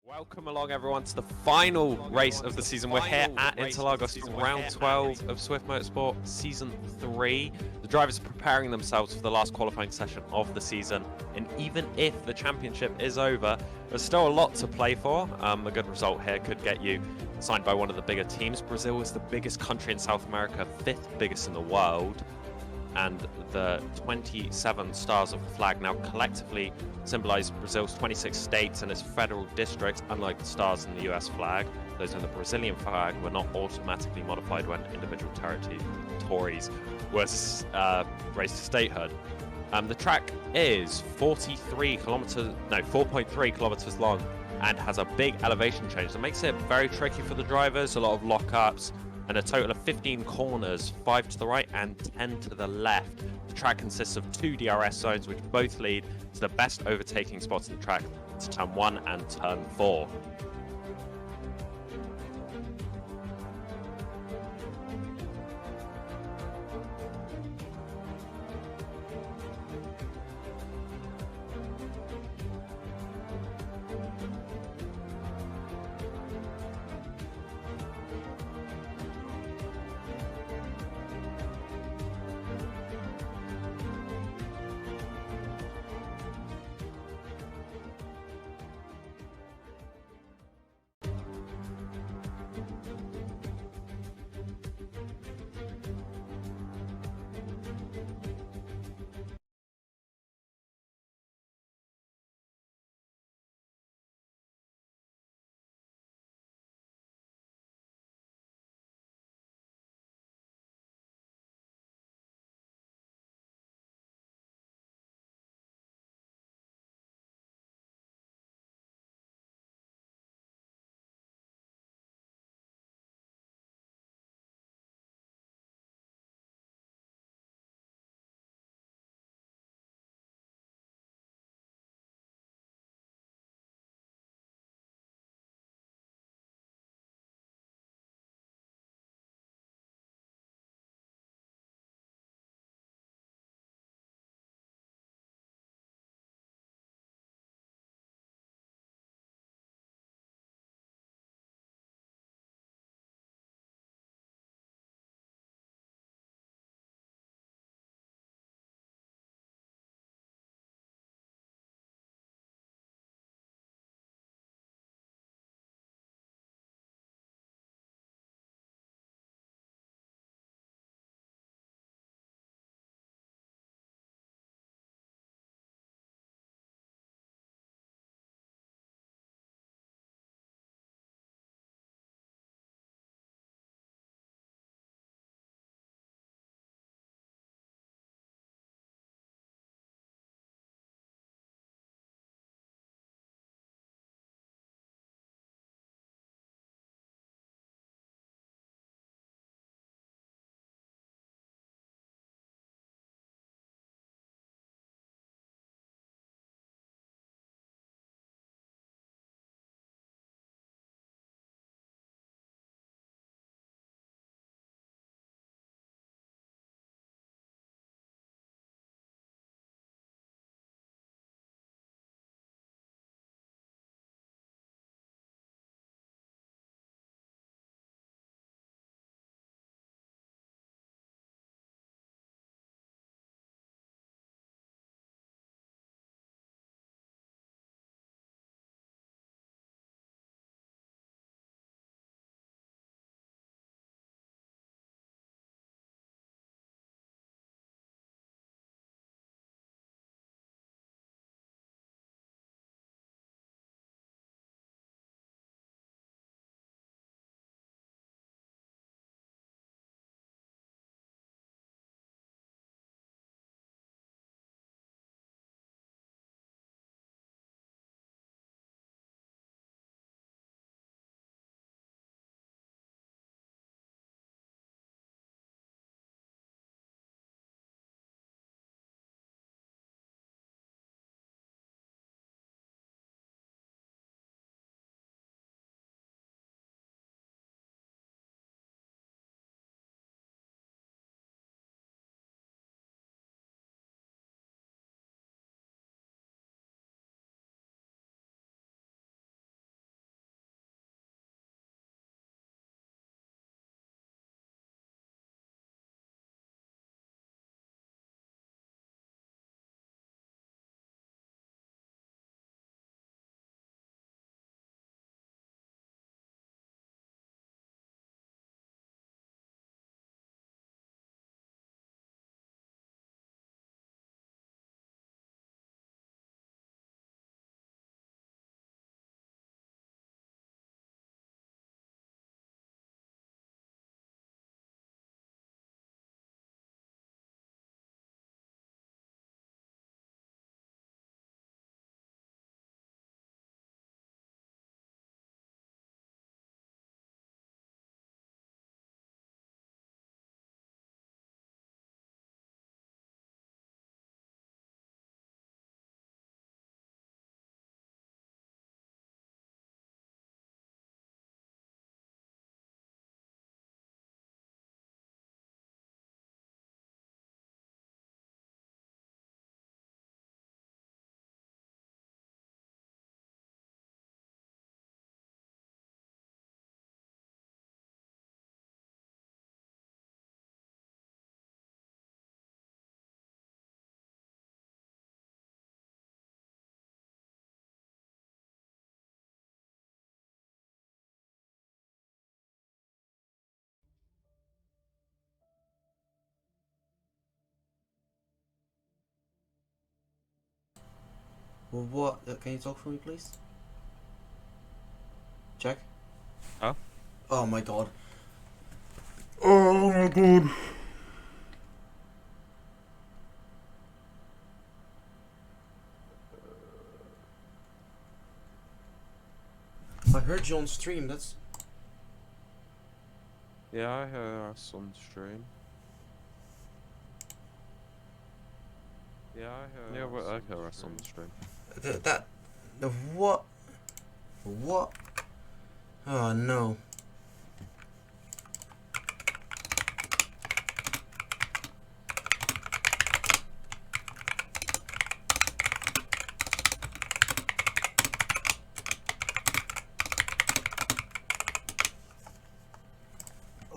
Welcome along everyone to the final race of the season. We're here at Interlagos, round 12 of Swift Motorsport Season 3. The drivers are preparing themselves for the last qualifying session of the season, and even if the championship is over, there's still a lot to play for. A good result here could get you signed by one of the bigger teams. Brazil is the biggest country in South America, 5th biggest in the world, and the 27 stars of the flag now collectively symbolize Brazil's 26 states and its federal districts. Unlike the stars in the US flag, those in the Brazilian flag were not automatically modified when individual territories were raised to statehood. The track is 4.3 kilometers long and has a big elevation change that makes it very tricky for the drivers. A lot of lockups, and a total of 15 corners, 5 to the right and 10 to the left. The track consists of 2 DRS zones, which both lead to the best overtaking spots in the track. It's turn 1 and turn 4. Well, what? Can you talk for me, please? Check. Huh? Oh my god. Oh my god. I heard you on stream. That's. Yeah, I heard us on stream. Yeah, I heard. Yeah, well, I heard us on the stream. The what? What? Oh no.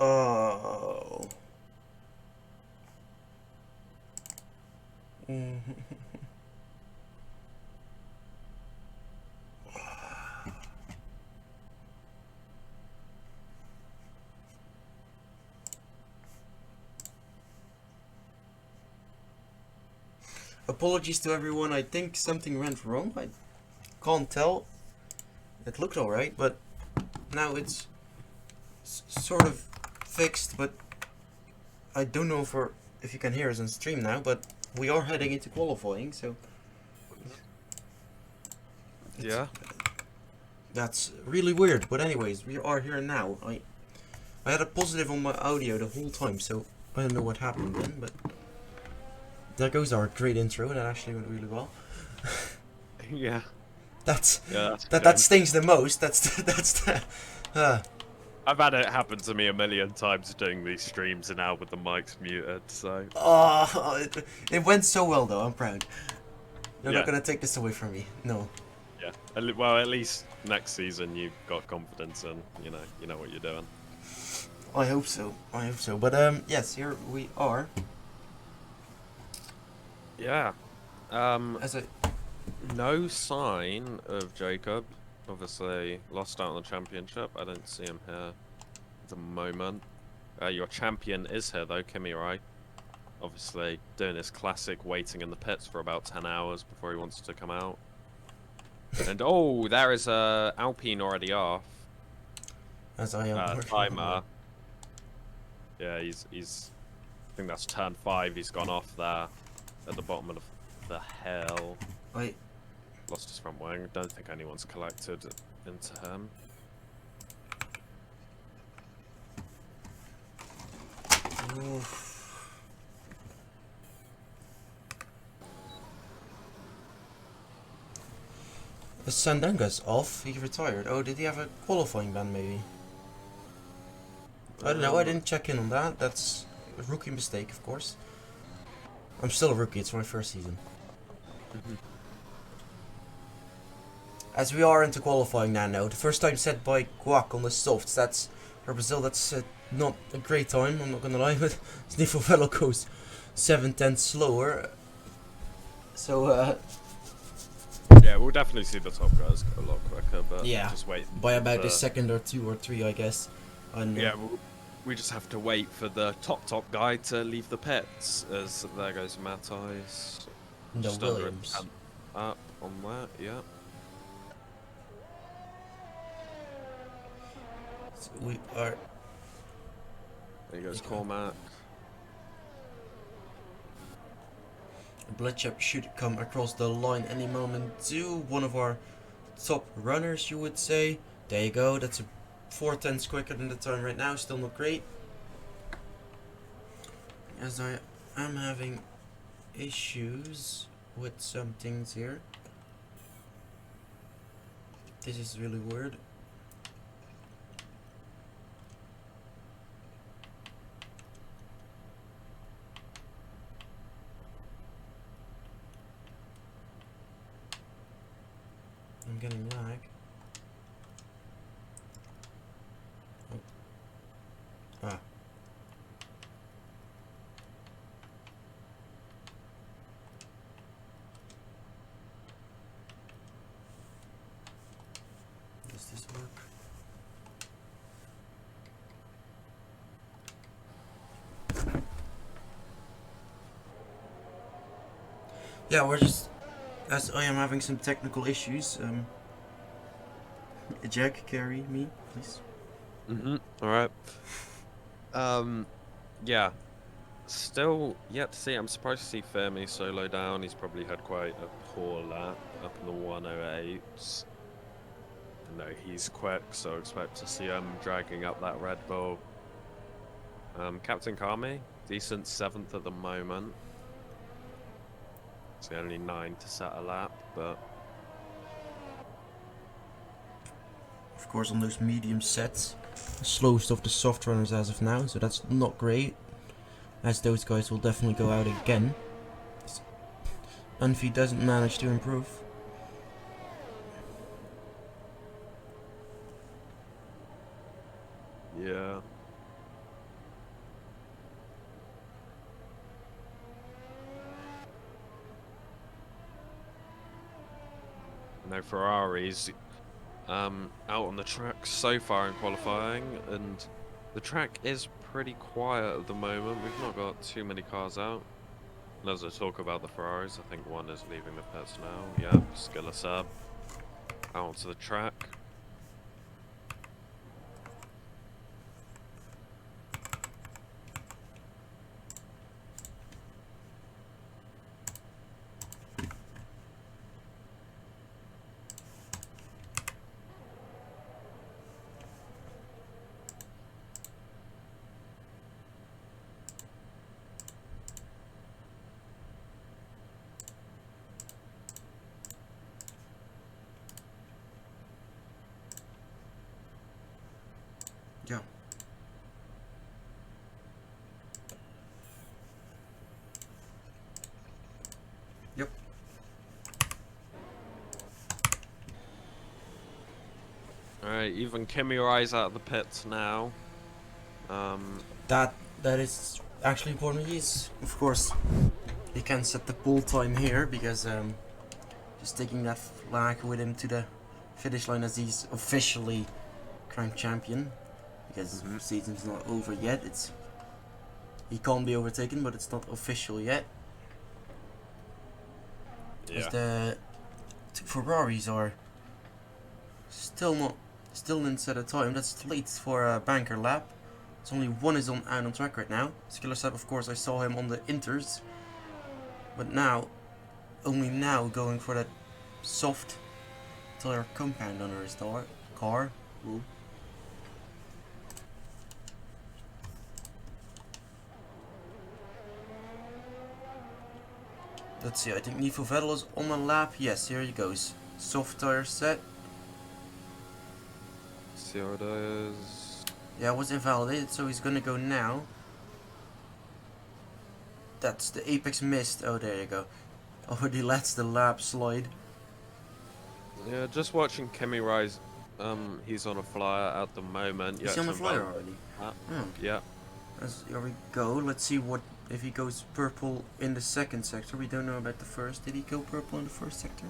Oh. Apologies to everyone. I think something went wrong. I can't tell. It looked alright, but now it's sort of fixed. But I don't know if you can hear us on stream now. But we are heading into qualifying, so Yeah. that's really weird. But anyways, we are here now. I had a positive on my audio the whole time, so I don't know what happened then. But there goes our great intro. That actually went really well. Yeah. That's Yeah. that stings the most. That's the. I've had it happen to me a million times doing these streams and now with the mics muted, so. Oh, it went so well though. I'm proud. You're Yeah. not gonna take this away from me. No. Yeah. Well, at least next season you've got confidence and you know what you're doing. I hope so. I hope so. But yes, here we are. Yeah. As a No sign of Jacob. Obviously lost out on the championship. I don't see him here at the moment. Your champion is here though, Kimi Rai. Obviously doing his classic waiting in the pits for about 10 hours before he wants to come out. And oh, there is Alpine already off. as I am. Timer. Yeah, he's I think that's turn 5. He's gone off there at the bottom of the hill. I. Lost his front wing. Don't think anyone's collected into him. Oof. The Sandanga's off. He retired. Oh, did he have a qualifying ban maybe? I don't know. I didn't check in on that. That's a rookie mistake, of course. I'm still a rookie. It's my first season. As we are into qualifying now, the first time set by Guac on the softs. That's for Brazil. That's not a great time. I'm not gonna lie, but Sniffle Fellow goes 7/10 slower. So Yeah, we'll definitely see the top guys go a lot quicker, but yeah, just wait. by about a second or 2 or 3, I guess. And Yeah, we just have to wait for the top guy to leave the pits. As there goes Matthijs. no Just under a Williams. tenth up on that, yeah. So we are. There goes Okay. Cormac. Bloodshot should come across the line any moment too. One of our top runners, you would say. There you go. That's a 4/10 quicker than the time right now. Still not great. As I am having issues with some things here. This is really weird. I'm getting lag. Oh. Ah. Does this work? Yeah, we're just as I am having some technical issues, Jack, carry me, please. All right. Yeah. Still yet to see. I'm surprised to see Fermi solo down. He's probably had quite a poor lap up in the 108s. No, he's quick, so expect to see him dragging up that Red Bull. Captain Kami, decent 7th at the moment. It's only 9 to set a lap, but Of course, on those medium sets, the slowest of the soft runners as of now, so that's not great, as those guys will definitely go out again. Unfi doesn't manage to improve. yeah. No Ferraris out on the track so far in qualifying, and the track is pretty quiet at the moment. We've not got too many cars out. And as I talk about the Ferraris, I think one is leaving the pits now. Yep, Skilla Seb out onto the track. Yeah. Yep. Alright, even Kimi Rai's out of the pits now. That is actually important. He's, of course, he can set the pole time here because just taking that flag with him to the finish line as he's officially crowned champion, because the season's not over yet. He can't be overtaken, but it's not official yet. Yeah. As the two Ferraris are still in set a time. That's late for a banker lap. It's only one is out on track right now. Skiller said, of course, I saw him on the inters, but now, only now, going for that soft tire compound under his car. Ooh. Let's see, I think Nico Vettel is on the lap. Yes, here he goes. Soft tire set. See how it is. Yeah, it was invalidated, so he's gonna go now. That's the apex missed. Oh, there you go. Already lets the lap slide. Yeah, just watching Kimi Rise. He's on a flyer at the moment. He's on the flyer already. Yeah. Here we go. Let's see what if he goes purple in the second sector. We don't know about the first. Did he go purple in the first sector?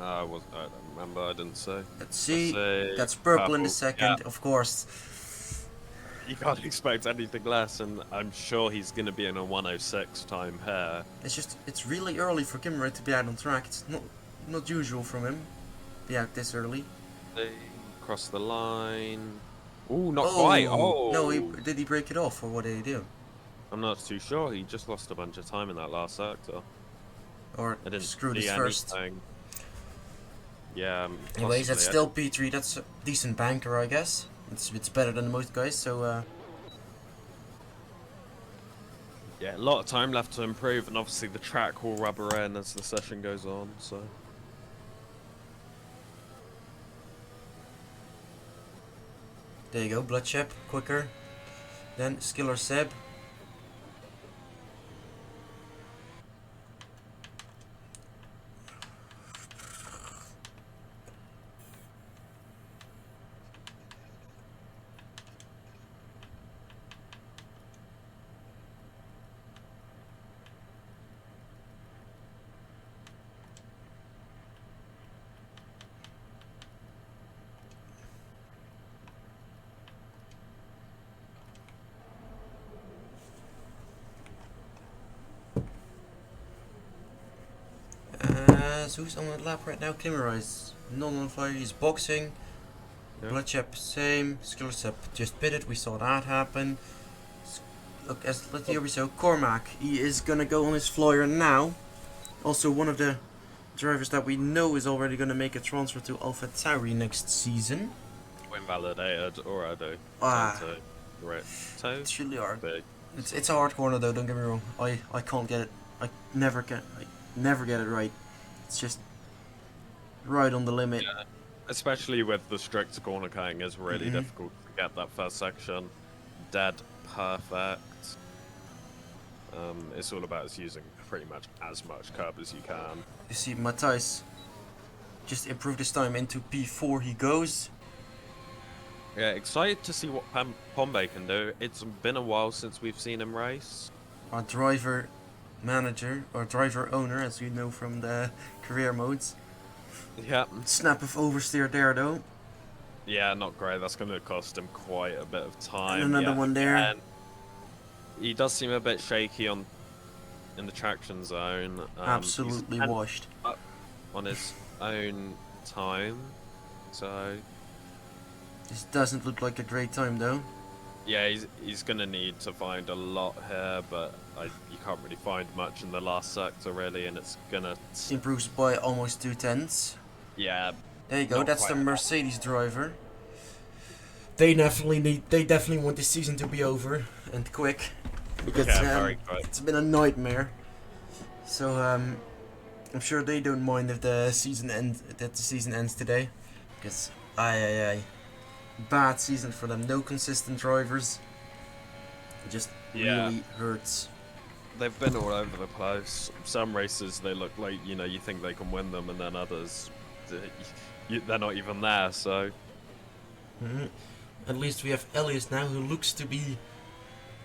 I don't remember. I didn't say. Let's see. That's purple in the second, yeah. of course. You can't expect anything less, and I'm sure he's going to be in a 106 time pair. It's really early for Kimmerer to be out on track. It's not usual from him to be out this early. They cross the line. Ooh, not quite. Oh no! Did he break it off, or what did he do? I'm not too sure. He just lost a bunch of time in that last sector. Or I didn't screwed his see first. anything. Yeah. Anyways, that's still P3. That's a decent banker, I guess. It's better than most guys. So. Yeah, a lot of time left to improve, and obviously the track will rubber in as the session goes on. So. There you go, Bloodshep, quicker. Then Skiller Seb. who's on the lap right now? Kimura is not on fire. He's boxing. Yeah. Bloodshep same. Skillersep just pitted. We saw that happen. Look, here we saw Cormac. He is gonna go on his flyer now. Also, one of the drivers that we know is already gonna make a transfer to AlphaTauri next season. Invalidated already. Right. It's really hard. Big. It's a hard corner though. Don't get me wrong. I can't get it. I never get it right. It's just right on the limit. Yeah. Especially with the strict corner cutting, it's really difficult to get that first section dead perfect. It's all about using pretty much as much curb as you can. You see, Matthijs just improved his time into P4. He goes. Yeah, excited to see what Pombey can do. It's been a while since we've seen him race. Our driver manager, or driver owner, as you know from the career modes. Yeah. Snap of oversteer there though. Yeah, not great. That's going to cost him quite a bit of time. And another one there. And he does seem a bit shaky in the traction zone. Absolutely washed. Up on his own time, so this doesn't look like a great time though. yeah, he's going to need to find a lot here, but you can't really find much in the last sector really, and it's going to improves by almost 2/10. Yeah. There you go. That's the Mercedes driver. They definitely want this season to be over and quick, because very quick. It's been a nightmare. So I'm sure they don't mind if the season ends today, because bad season for them. No consistent drivers. It just really hurts. They've been all over the place. Some races they look like you think they can win them, and then others they're not even there. So at least we have Elias now, who looks to be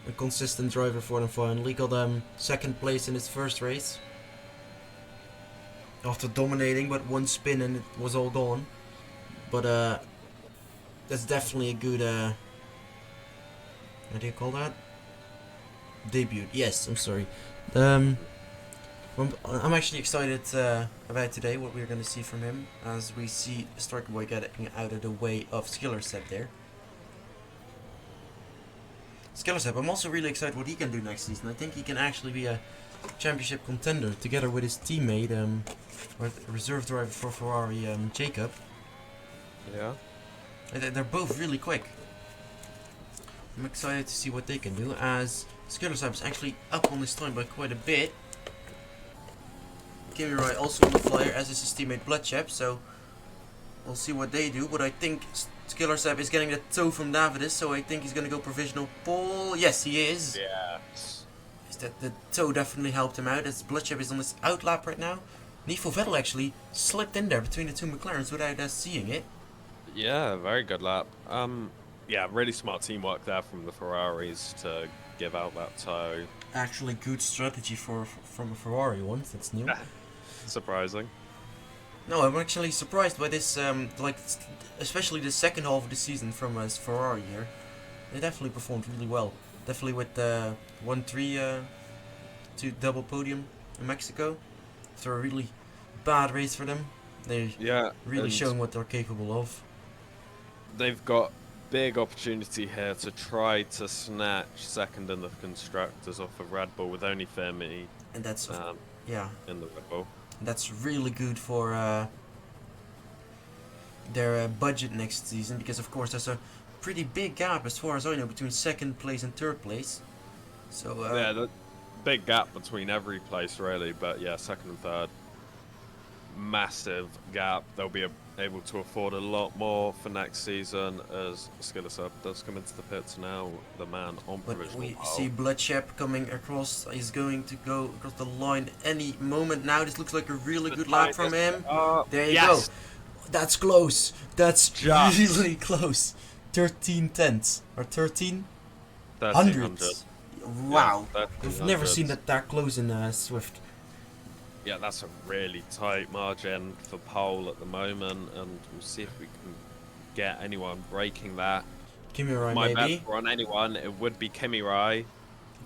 a consistent driver for them. Finally got second place in his first race after dominating, but one spin and it was all gone. But that's definitely a good what do you call that? Debut. Yes, I'm sorry. I'm actually excited about today, what we're going to see from him, as we see Striker Boy getting out of the way of Skillersep there. Skillersep, I'm also really excited what he can do next season. I think he can actually be a championship contender together with his teammate, or reserve driver for Ferrari, Jacob. Yeah. They're both really quick. I'm excited to see what they can do, as Skillersep is actually up on his time by quite a bit. Kimura also on the flyer, as is his teammate Bloodshep, so we'll see what they do. But I think Skillersep is getting the toe from Davidus, so I think he's going to go provisional pole. Yes, he is. Yeah. The toe definitely helped him out, as Bloodshep is on his outlap right now. Nico Vettel actually slipped in there between the two McLarens without us seeing it. Yeah, very good lap. Yeah, really smart teamwork there from the Ferraris to give out that toe. Actually, good strategy from a Ferrari once. That's new. Surprising. No, I'm actually surprised by this. Especially the second half of the season from us Ferrari here. They definitely performed really well. Definitely with the 1-3 2 double podium in Mexico. After a really bad race for them, they're really showing what they're capable of. They've got big opportunity here to try to snatch second in the constructors off of Red Bull with only Fermi. And that's in the Red Bull. That's really good for their budget next season, because of course there's a pretty big gap, as far as I know, between second place and third place. So yeah, the big gap between every place really, but yeah, second and third, massive gap. They'll be able to afford a lot more for next season, as Skillersep does come into the pits now, the man on provisional. We see Bloodshep coming across. He's going to go across the line any moment now. This looks like a really good lap from him. There you go. That's close. That's really close. 13 tenths or 13 hundredths. Wow, Yeah, I've never seen that close in Swift. Yeah, that's a really tight margin for pole at the moment, and we'll see if we can get anyone breaking that. Kimura, My maybe. bet for on anyone, it would be Kimura.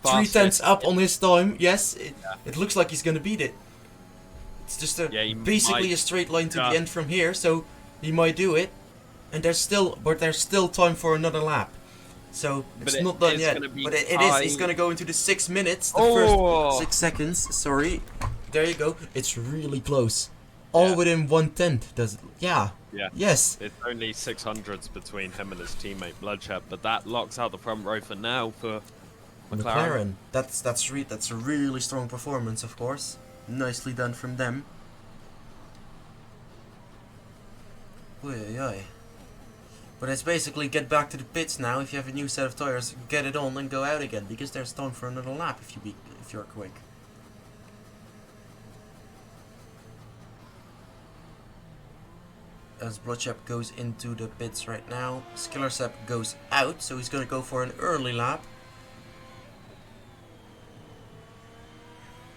3 tenths up on his time. Yes, it looks like he's gonna beat it. It's just basically a straight line to the end from here, so he might do it. And there's still time for another lap. So it's not done yet. But it is. He's gonna go into the 6 minutes. The first 6 seconds. Sorry. There you go. It's really close. All within 1/10. Yeah. Yes. It's only 600s between him and his teammate Bloodshed, but that locks out the front row for now for McLaren. That's a really strong performance, of course. Nicely done from them. Oy. But it's basically get back to the pits now. If you have a new set of tires, get it on and go out again, because there's time for another lap if you're quick. As Bloodshed goes into the pits right now, Skillersep goes out, so he's gonna go for an early lap.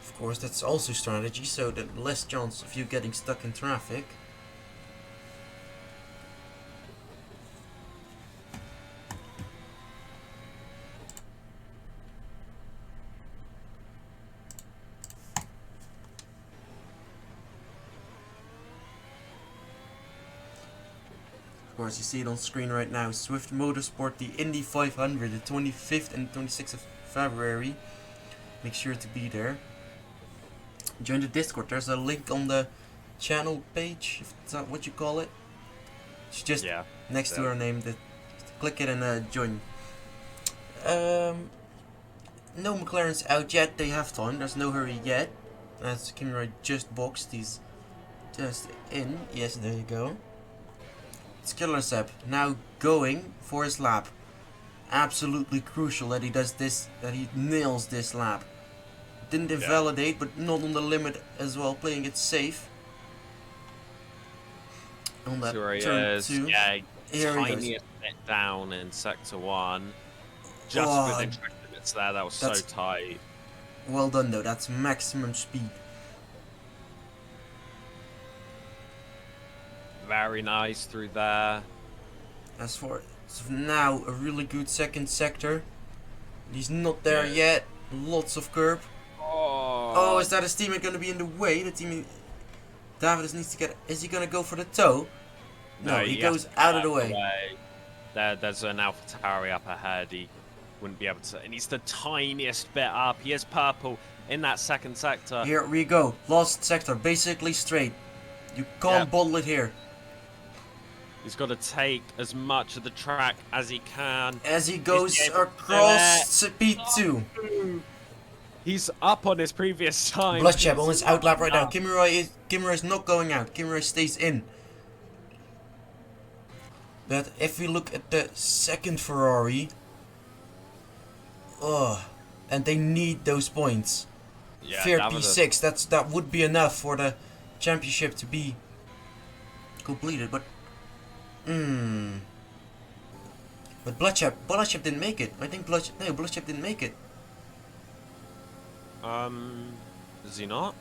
Of course, that's also strategy, so that less chance of you getting stuck in traffic. Of course, you see it on screen right now. Swift Motorsport, the Indy 500, the 25th and 26th of February. Make sure to be there. Join the Discord. There's a link on the channel page, if that's what you call it. It's just next to our name. Click it and join. No McLaren's out yet. They have time. There's no hurry yet. As Kimi Räikkönen just boxed. He's just in. Yes, there you go. Skillersep now going for his lap. Absolutely crucial that he does this, that he nails this lap. Didn't invalidate, but not on the limit as well, playing it safe. On that turn 2. Yeah, tiniest bit down in sector 1. Just within track limits there, that was so tight. Well done though, that's maximum speed. Very nice through there. As for now, a really good second sector. He's not there yet. Lots of curb. Oh, is that his teammate going to be in the way? The teammate David needs to get. Is he going to go for the toe? No, he goes out of the way. There's an AlphaTauri up ahead. He wouldn't be able to. And he's the tiniest bit up. He is purple in that second sector. Here we go. Last sector, basically straight. You can't bottle it here. He's got to take as much of the track as he can. As he goes across P2. He's up on his previous time. Bloodshed on his outlap right now. Kimi Räikkönen is not going out. Kimi Räikkönen stays in. But if we look at the second Ferrari, and they need those points. Third P6. That would be enough for the championship to be completed, but but Bloodshed didn't make it. I think Bloodshed didn't make it. Is he not?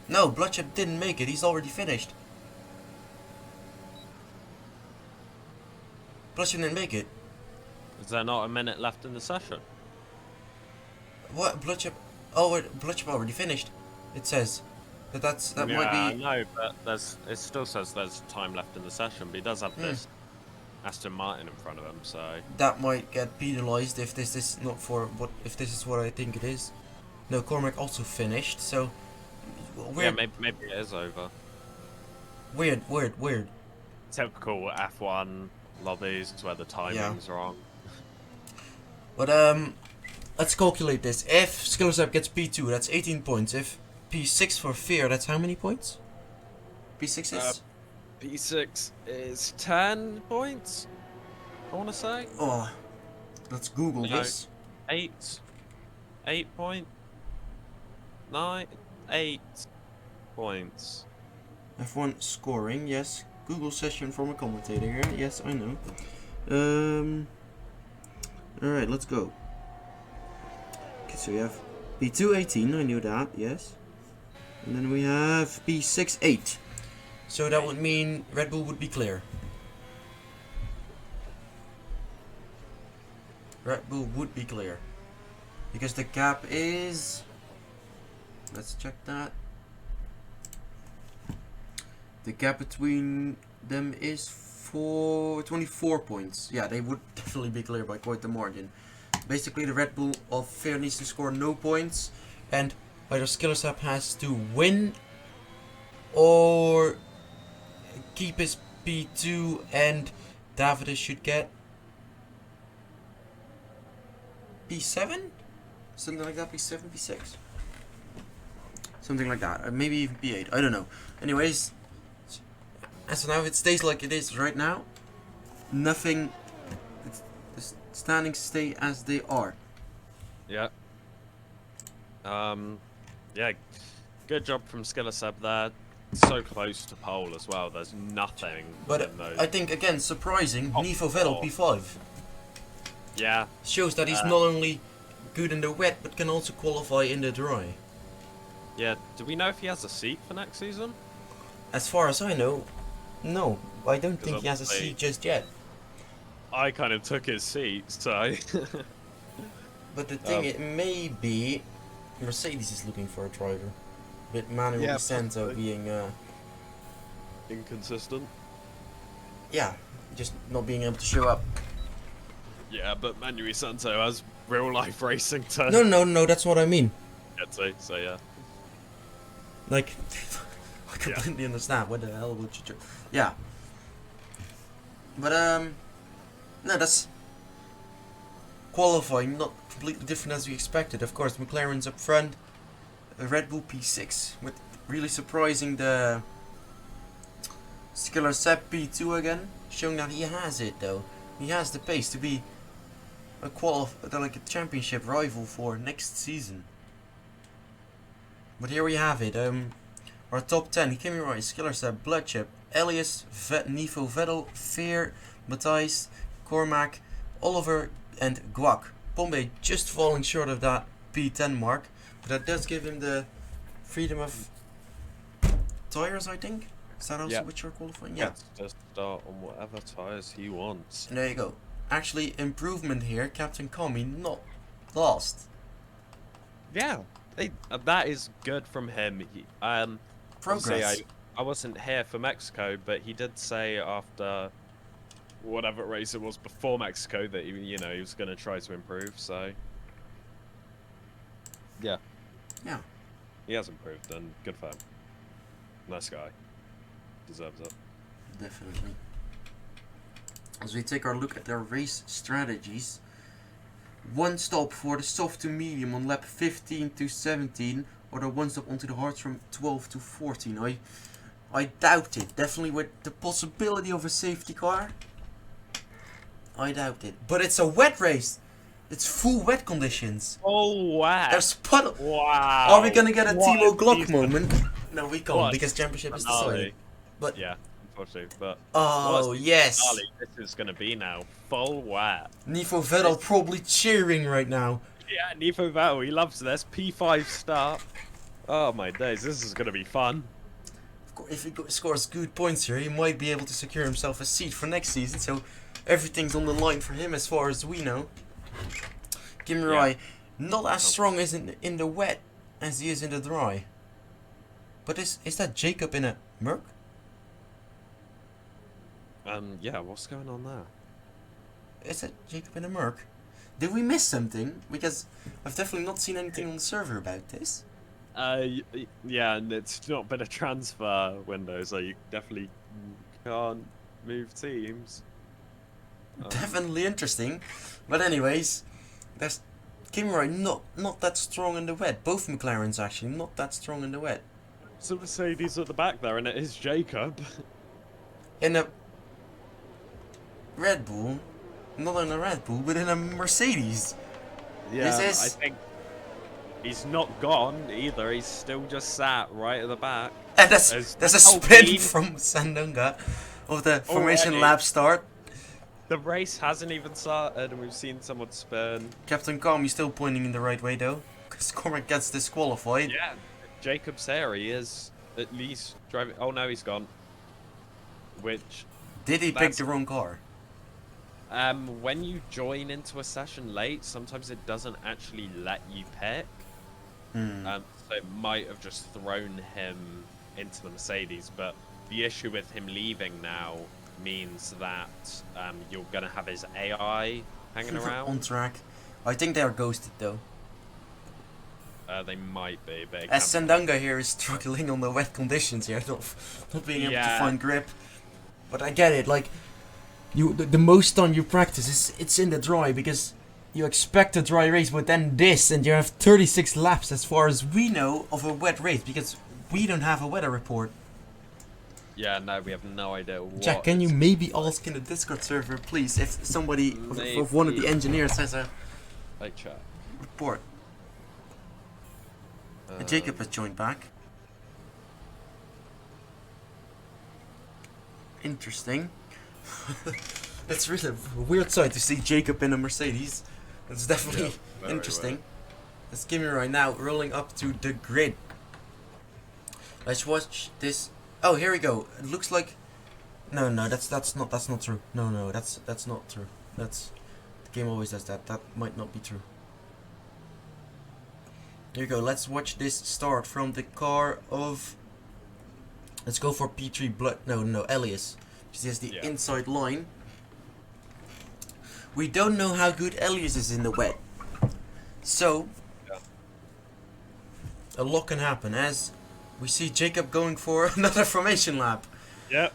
No, Bloodshed didn't make it. He's already finished. Bloodshed didn't make it. Is there not a minute left in the session? What? Bloodshed? Oh, Bloodshed already finished. It says. But that might be. No, but it still says there's time left in the session, but he does have this Aston Martin in front of him, so that might get penalized if this is not if this is what I think it is. No, Cormac also finished, so weird. Yeah, maybe it is over. Weird. Typical F1 lobbies where the timing's wrong. But let's calculate this. If Skillersep gets P2, that's 18 points. If P6 for Fear, that's how many points? P6 is? P6 is 10 points, I want to say. Oh, let's Google this. 8 points. 8 points. F1 scoring, yes. Google session from a commentator here. Yes, I know. Alright, let's go. Okay, so we have P2 18, I knew that, yes. And then we have P6 8. So that would mean Red Bull would be clear. Red Bull would be clear. Because the gap is... Let's check that. The gap between them is 24 points. Yeah, they would definitely be clear by quite the margin. Basically, the Red Bull of Fair needs to score no points, and either Skillersap has to win or keep his P2, and David should get P7? Something like that, P7, P6? Something like that, maybe even P8, I don't know. Anyways, as of now, it stays like it is right now. Nothing, the standings stay as they are. Yeah. Yeah, good job from Skillersap there. So close to pole as well. There's nothing. But I think, again, surprising, Nivo Vettel P5. Yeah. Shows that he's not only good in the wet, but can also qualify in the dry. Yeah, do we know if he has a seat for next season? As far as I know, no. I don't think he has a seat just yet. I kind of took his seat, so... But the thing, it may be Mercedes is looking for a driver. With Manuel Vicento being inconsistent. Yeah, just not being able to show up. Yeah, but Manuel Vicento has real life racing to... No, that's what I mean. Get to, so yeah. Like, I completely understand. What the hell would you do? Yeah. But, no, that's qualifying, not completely different as we expected. Of course, McLaren's up front. A Red Bull P6, with really surprising the Skillersap P2 again, showing that he has it though. He has the pace to be a like a championship rival for next season. But here we have it. Our top 10: Kimi Rice, Skillersap, Bloodship, Elias, Nivo Vettel, Veer, Matthijs, Cormac, Oliver, and Guac. Pombey just falling short of that P10 mark. But that does give him the freedom of tires, I think. Is that also what you're qualifying? Yeah. Let's just start on whatever tires he wants. And there you go. Actually, improvement here. Captain Kami not lost. Yeah, that is good from him. Progress. I wasn't here for Mexico, but he did say after whatever race it was before Mexico that he was going to try to improve. So yeah. Yeah. He has improved, and good for him. Nice guy. Deserves it. Definitely. As we take our look at their race strategies, one stop for the soft to medium on lap 15 to 17, or the one stop onto the hards from 12 to 14. I doubt it. Definitely with the possibility of a safety car. I doubt it. But it's a wet race. It's full wet conditions. Oh wow! There's puddle. Wow! Are we gonna get a Timo Glock moment? No, we can't because championship is decided. But yeah, unfortunately. But yes, this is gonna be now full wet. Nivo Vettel probably cheering right now. Yeah, Nivo Vettel, he loves this P5 start. Oh my days, this is gonna be fun. Of course, if he scores good points here, he might be able to secure himself a seat for next season. So everything's on the line for him as far as we know. Kimi Rai, not as strong as in the wet as he is in the dry. But is that Jacob in a Merc? Yeah, what's going on there? Is that Jacob in a Merc? Did we miss something? Because I've definitely not seen anything on the server about this. Yeah, and it's not been a transfer window, so you definitely can't move teams. Definitely interesting. But anyways, there's Kimi Rai not that strong in the wet. Both McLarens actually not that strong in the wet. So Mercedes at the back there, and it is Jacob. In a Red Bull, not in a Red Bull, but in a Mercedes. Yeah, I think he's not gone either. He's still just sat right at the back. And there's a spin from Sandunga of the formation lap start. The race hasn't even started, and we've seen someone spin. Captain Kami still pointing in the right way though, because Cormac gets disqualified. Yeah, Jacob's there. He is at least driving. Oh no, he's gone. Which did he pick the wrong car? When you join into a session late, sometimes it doesn't actually let you pick. So it might have just thrown him into the Mercedes, but the issue with him leaving now means that you're gonna have his AI hanging around. On track. I think they are ghosted though. They might be, but As Sandunga here is struggling on the wet conditions here, not being able to find grip. But I get it, like, the most time you practice it's in the dry, because you expect a dry race, but then this, and you have 36 laps as far as we know of a wet race, because we don't have a weather report. Yeah, no, we have no idea what. Jack, can you maybe ask in the Discord server, please, if somebody, if one of the engineers has a chat report? Jacob has joined back. Interesting. It's really a weird sight to see Jacob in a Mercedes. It's definitely interesting. Let's give me right now, rolling up to the grid. Let's watch this. Oh, here we go. It looks like. No, that's not true. No, that's not true. That's the game always does that. That might not be true. Here we go. Let's watch this start from the car of. Let's go for P3 Blood. No, Elias. Because he has the inside line. We don't know how good Elias is in the wet. So, a lot can happen as we see Jacob going for another formation lap. Yep.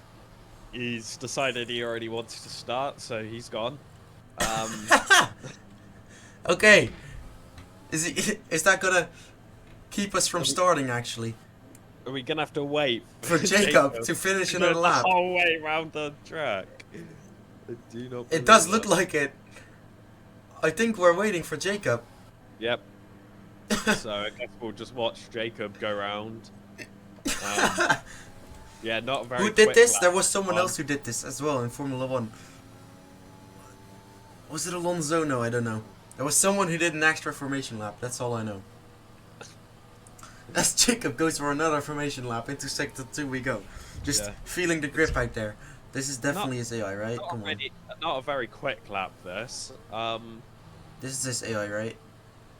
He's decided he already wants to start, so he's gone. Okay. Is that gonna keep us from starting actually? Are we gonna have to wait for Jacob to finish another lap? The whole way around the track. I do not. It does look like it. I think we're waiting for Jacob. Yep. So I guess we'll just watch Jacob go round. Yeah, not very. Who did this? There was someone else who did this as well in Formula 1. Was it Alonso? No, I don't know. There was someone who did an extra formation lap. That's all I know. As Jacob goes for another formation lap, into sector 2 we go. Just feeling the grip out there. This is definitely his AI, right? Come on. Not a very quick lap, this. This is his AI, right?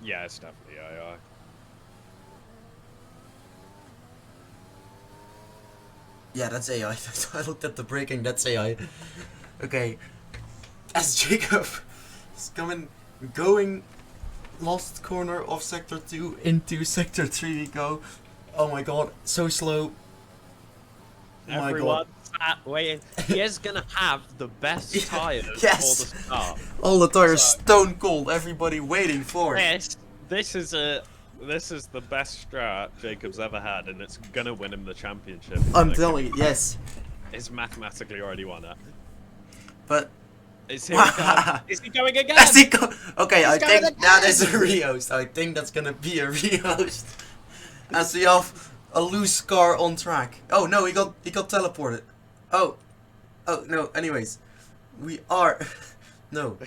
Yeah, it's definitely AI. Yeah, that's AI. I looked at the braking, that's AI. Okay. As Jacob is going last corner of sector 2 into sector 3 we go. Oh my god, so slow. Oh my god. Sat waiting. He is gonna have the best tires for the start. All the tires stone cold, everybody waiting for it. This is the best strat Jacob's ever had, and it's gonna win him the championship. I'm telling you, yes. It's mathematically already won it. But is he going again? Okay, I think that is a rehost. I think that's gonna be a rehost. As we have a loose car on track. Oh no, he got teleported. Oh no. Anyways, we are no.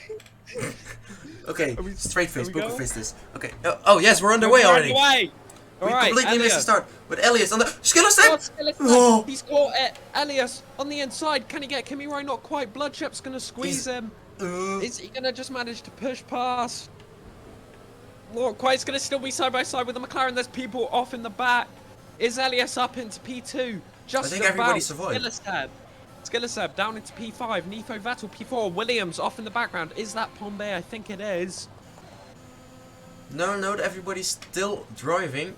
Okay, straight face, poker face this. Okay. Oh yes, we're underway already. We completely missed the start. But Elias on the skeleton. Oh. He's caught it. Elias on the inside. Can he get Kimi Rai? Not quite. Bloodship's gonna squeeze him. Is he gonna just manage to push past? Not quite. It's gonna still be side by side with the McLaren. There's people off in the back. Is Elias up into P2? Just I think everybody survived. Skillisab down into P5. Nifo Vettel P4. Williams off in the background. Is that Pombay? I think it is. No, everybody's still driving.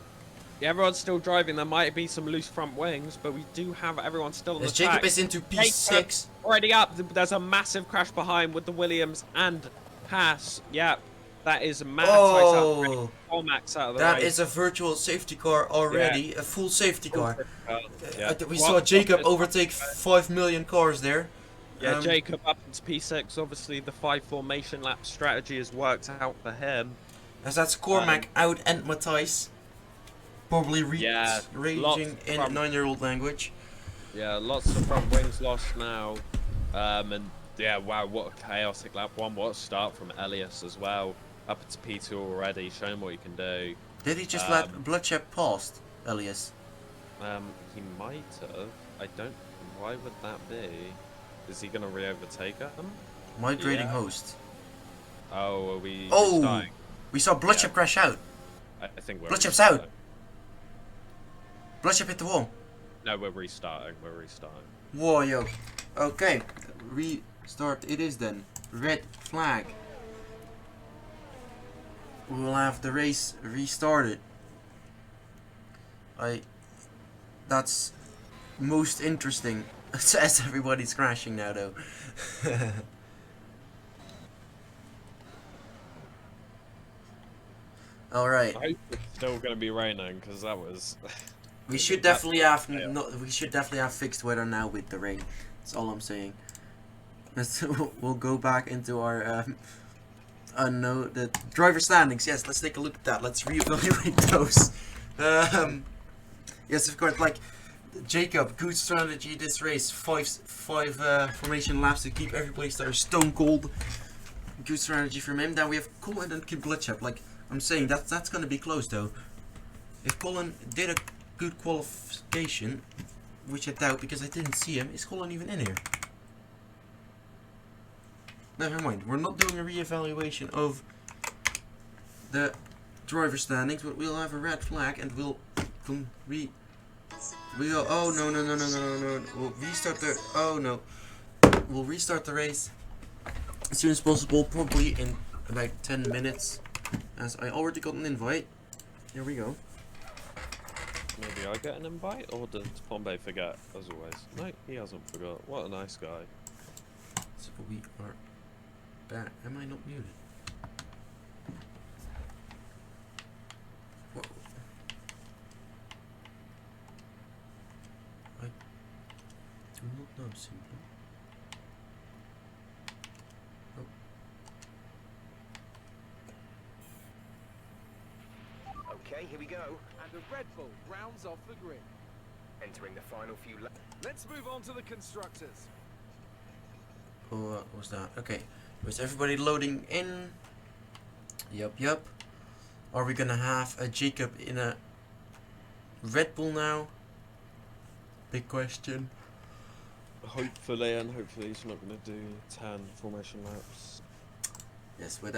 Yeah, everyone's still driving. There might be some loose front wings, but we do have everyone still on the track. Jacob is into P6. Already up. There's a massive crash behind with the Williams and Haas. Yep. That is a max out of the that race. Is a virtual safety car already. A full safety car. Yeah. We saw Jacob overtake 5 million cars there. Yeah, Jacob up into P6. Obviously, the 5 formation lap strategy has worked out for him. As that's Cormac out and Matthijs. Probably raging in 9-year-old language. Yeah, lots of front wings lost now. And yeah, wow, what a chaotic lap 1. What a start from Elias as well. Up into P2 already, showing what he can do. Did he just let Bloodshed past Elias? He might have. I don't. Why would that be? Is he gonna re-overtake him? Migrating host. Oh, are we? Oh, we saw Bloodshed crash out. I think we're. Bloodshed's out. Bloodship hit the wall. No, we're restarting. We're restarting. Whoa, yo. Okay, restart it is then. Red flag. We will have the race restarted. That's most interesting. As everybody's crashing now, though. All right. I hope it's still going to be raining because that was. We should definitely have we should definitely have fixed weather now with the rain. That's all I'm saying. We'll go back into our the driver standings. Yes, let's take a look at that. Let's reevaluate those. Yes, of course. Like Jacob, good strategy this race. Five formation laps to keep everybody started stone cold. Good strategy from him. Then we have Colin and Glitchup. Like I'm saying, that's gonna be close though. If Colin did a good qualification, which I doubt because I didn't see him, is Colin even in here? Never mind. We're not doing a re-evaluation of the driver standings, but we'll have a red flag and we'll go. Oh no. We'll restart the. Oh no. We'll restart the race as soon as possible, probably in about 10 minutes, as I already got an invite. Here we go. Maybe I get an invite, or does Bombay forget, as always? No, he hasn't forgot. What a nice guy. So we are back. Am I not muted? Whoa. I do not know simply. Okay, here we go. And the Red Bull rounds off the grid. Entering the final few laps. Let's move on to the constructors. Oh, what was that? Okay. Was everybody loading in? Yup. Are we gonna have a Jacob in a Red Bull now? Big question. Hopefully, and hopefully he's not going to do 10 formation laps. Yes, with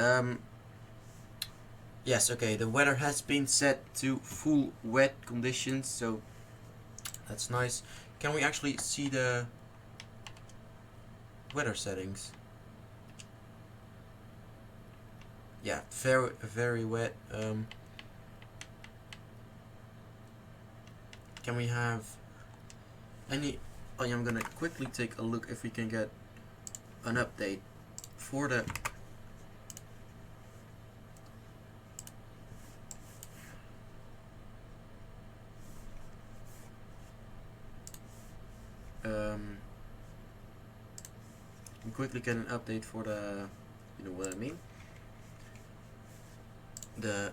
yes, okay, the weather has been set to full wet conditions, so that's nice. Can we actually see the weather settings? Yeah, very wet. Can we have any? Oh, yeah, I'm gonna quickly take a look if we can get an update for the quickly get an update for the, you know what I mean, the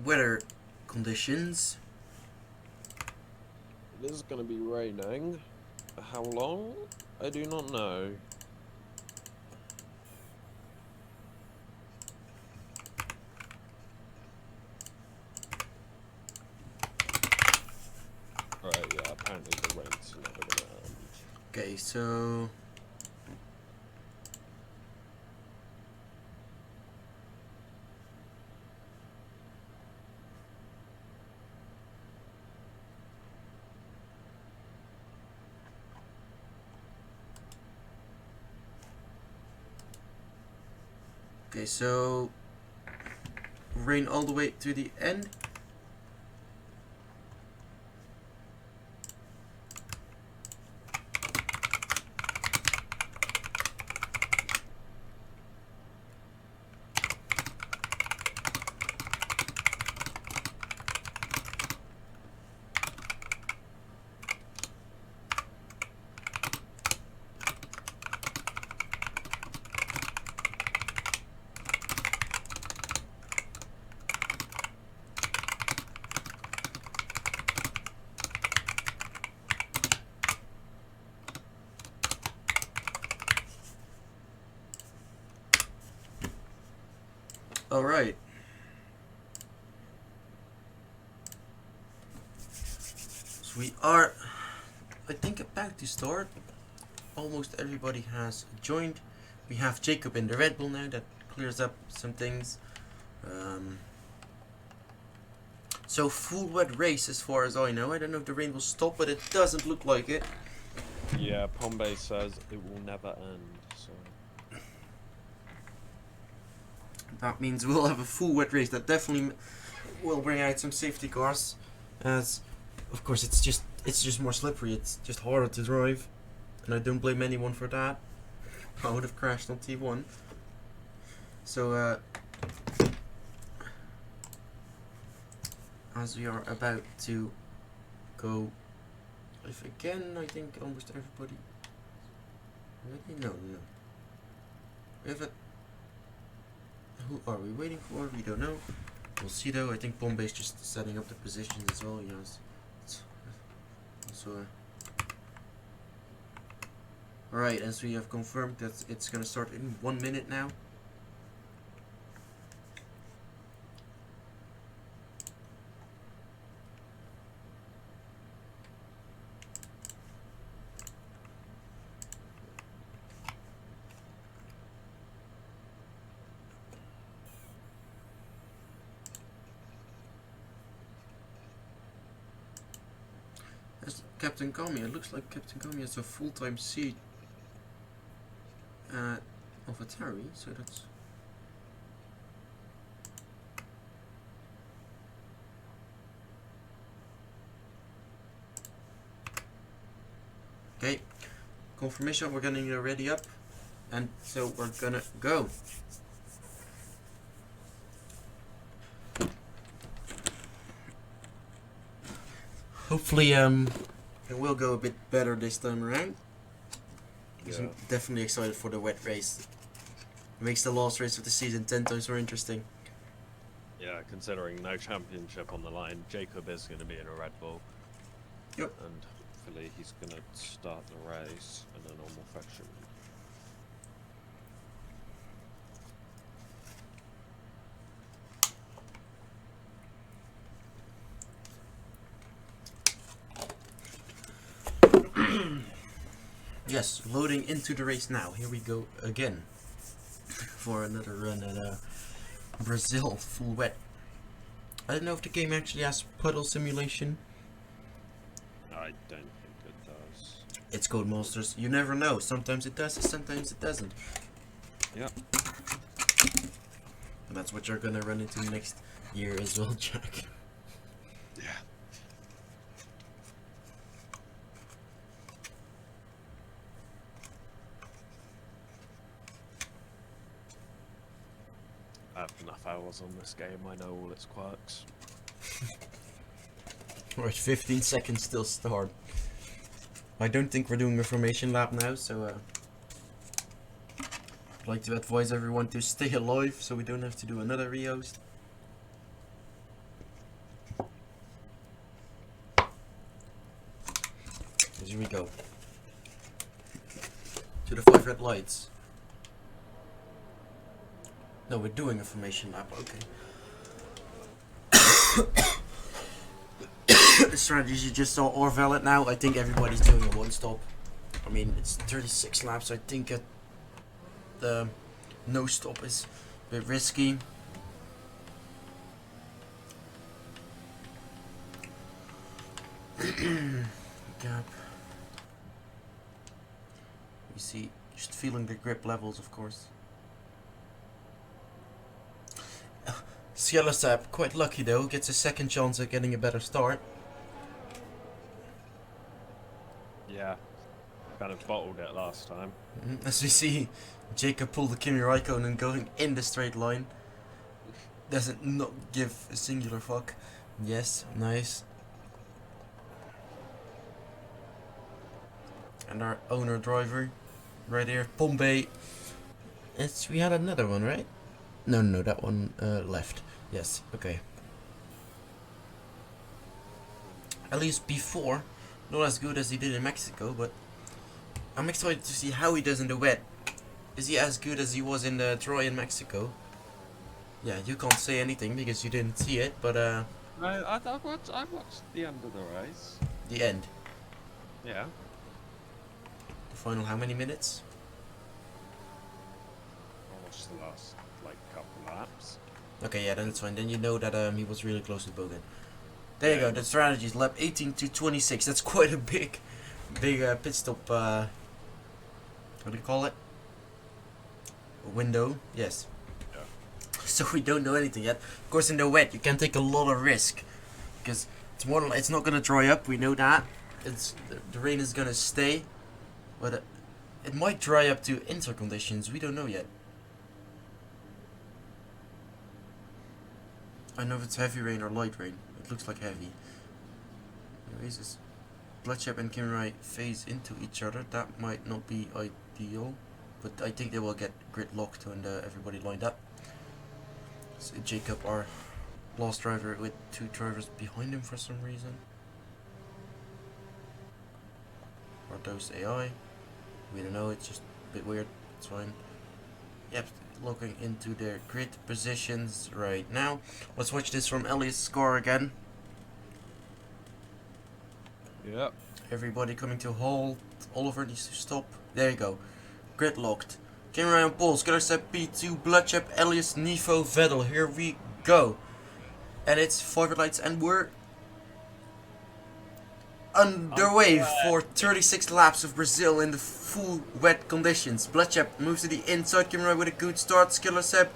weather conditions. It is going to be raining. How long? I do not know. Alright, yeah, apparently the rain's never going to end. Okay, so rain all the way to the end. All right. So we are, I think, about to start. Almost everybody has joined. We have Jacob in the Red Bull now. That clears up some things. So full wet race as far as I know. I don't know if the rain will stop, but it doesn't look like it. Yeah, Pombay says it will never end. So That means we'll have a full wet race. That definitely will bring out some safety cars, as of course it's just more slippery. It's just harder to drive, and I don't blame anyone for that. I would have crashed on T1. So as we are about to go live again, I think almost everybody. Ready? No. We have a. Who are we waiting for? We don't know. We'll see though. I think Bombay's just setting up the positions as well. Yes. Also. Alright, as we have confirmed that it's gonna start in 1 minute now. As Captain Kami, it looks like Captain Kami has a full-time seat of Atari, so that's. Okay, confirmation, we're getting ready up, and so we're gonna go. Hopefully, it will go a bit better this time around. Because I'm definitely excited for the wet race. It makes the last race of the season 10 times more interesting. yeah, considering no championship on the line, Jacob is going to be in a Red Bull. Yep. And hopefully he's going to start the race in a normal fashion. Yes, loading into the race now. Here we go again. For another run at Brazil, full wet. I don't know if the game actually has puddle simulation. I don't think it does. It's Codemasters. You never know. Sometimes it does, sometimes it doesn't. Yep. And that's what you're gonna run into next year as well, Jack. Yeah. I have enough hours on this game, I know all its quirks. We're at 15 seconds till start. I don't think we're doing a formation lap now, so I'd like to advise everyone to stay alive so we don't have to do another rehost. Here we go. To the 5 red lights. No, we're doing a formation lap, okay. The strategies you just saw are valid now. I think everybody's doing a one stop. I mean, it's 36 laps. I think the no stop is a bit risky. Gap. You see, just feeling the grip levels, of course. Sielasap, quite lucky though, gets a second chance at getting a better start. Yeah. Kind of bottled it last time. As we see, Jacob pull the Kimi Raikkonen going in the straight line. Doesn't not give a singular fuck. Yes, nice. And our owner driver, right here, Bombay. We had another one, right? No, that one left. Yes, okay. At least before, not as good as he did in Mexico, but I'm excited to see how he does in the wet. Is he as good as he was in the Troy in Mexico? Yeah, you can't say anything because you didn't see it, but I watched the end of the race. the end. Yeah. The final how many minutes? I watched the last, like, couple laps. Okay, yeah, then it's fine. Then you know that he was really close to Bogan. There you go. The strategy is lap 18 to 26. That's quite a big pit stop. What do you call it? A window. Yes. Yeah. So we don't know anything yet. Of course, in the wet, you can take a lot of risk because it's not gonna dry up. We know that. The rain is gonna stay, but it might dry up to inter conditions. We don't know yet. I know if it's heavy rain or light rain. It looks like heavy. Anyways, as Bloodship and Kimrai phase into each other, that might not be ideal, but I think they will get grid locked when everybody lined up. So Jacob, our last driver, with 2 drivers behind him for some reason. Are those AI? We don't know. It's just a bit weird. It's fine. Yep, looking into their grid positions right now. Let's watch this from Elias' score again. Yep. Everybody coming to halt. Oliver needs to stop. There you go. Grid locked. Camera on pole. Skiller set P2. Bloodship, Elias, Nifo, Vettel. Here we go. And it's 5 red lights and we're underway for 36 laps of Brazil in the full wet conditions. Bloodship moves to the inside, Kimura with a good start. Skiller Seb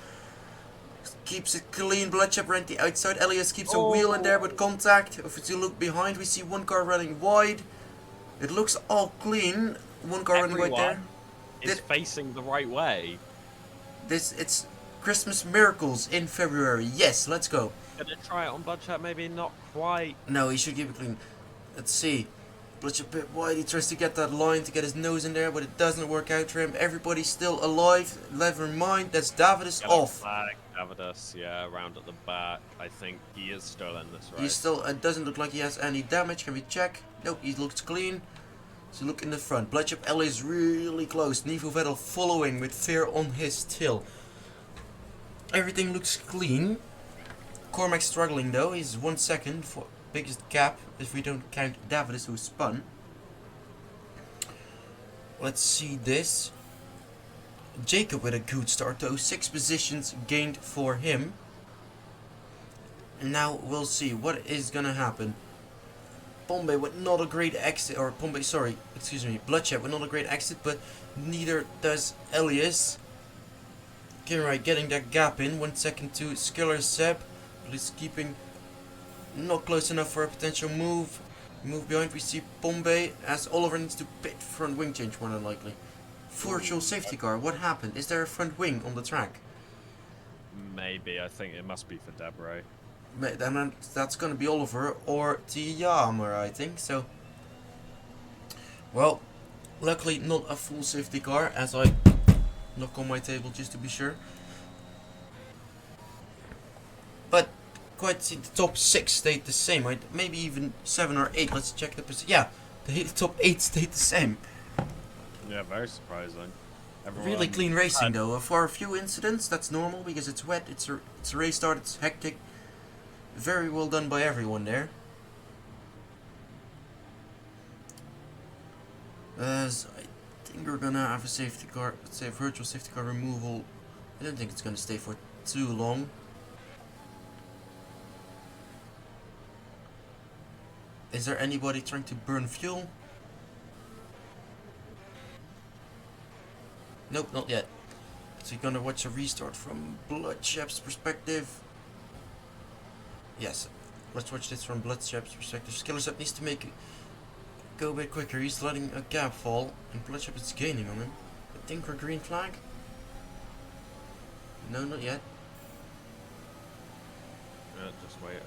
keeps it clean. Bloodship ran the outside. Elias keeps a wheel in there with contact. If you look behind, we see one car running wide. It looks all clean. One car running wide there. It's facing the right way. It's Christmas miracles in February. Yes, let's go. Gonna try it on Bloodshot, maybe not quite. No, he should keep it clean. Let's see. Bloodship a bit wide. He tries to get that line to get his nose in there, but it doesn't work out for him. Everybody's still alive. Never mind. That's Davidus off. Flag, Davidus, yeah, around at the back. I think he is still in this race. He's still. It doesn't look like he has any damage. Can we check? Nope. He looks clean. So look in the front. Bloodship L is really close. Nivo Vettel following with fear on his tail. Everything looks clean. Cormac's struggling though. He's 1 second for biggest gap if we don't count Davidus who spun. Let's see this. Jacob with a good start though. 6 positions gained for him. And now we'll see what is gonna happen. Bombay with not a great exit, or Bombay, sorry, excuse me, Bloodshot with not a great exit, but neither does Elias. Kinray getting that gap in. 1 second to Skiller Seb. He's keeping not close enough for a potential move. Move behind, we see Bombay as Oliver needs to pit front wing change more than likely. Virtual safety car, what happened? Is there a front wing on the track? Maybe, I think it must be for Debray. Then that's gonna be Oliver or Tiamer, I think. So, well, luckily not a full safety car, as I knock on my table just to be sure. But quite see the top 6 stayed the same. Right? Maybe even 7 or 8. Let's check the position. Yeah, the top 8 stayed the same. Yeah, very surprising. Everyone Really clean racing though. For a few incidents, that's normal because it's wet. It's a race start. It's hectic. Very well done by everyone there. As I think we're gonna have a safety car, let's say a virtual safety car removal. I don't think it's gonna stay for too long. Is there anybody trying to burn fuel? Nope, not yet. So you're gonna watch a restart from Bloodship's perspective. Yes, let's watch this from Bloodship's perspective. Skillerset needs to go a bit quicker. He's letting a gap fall, and Bloodship is gaining on him. I think we're green flag. No, not yet. Yeah, just waiting.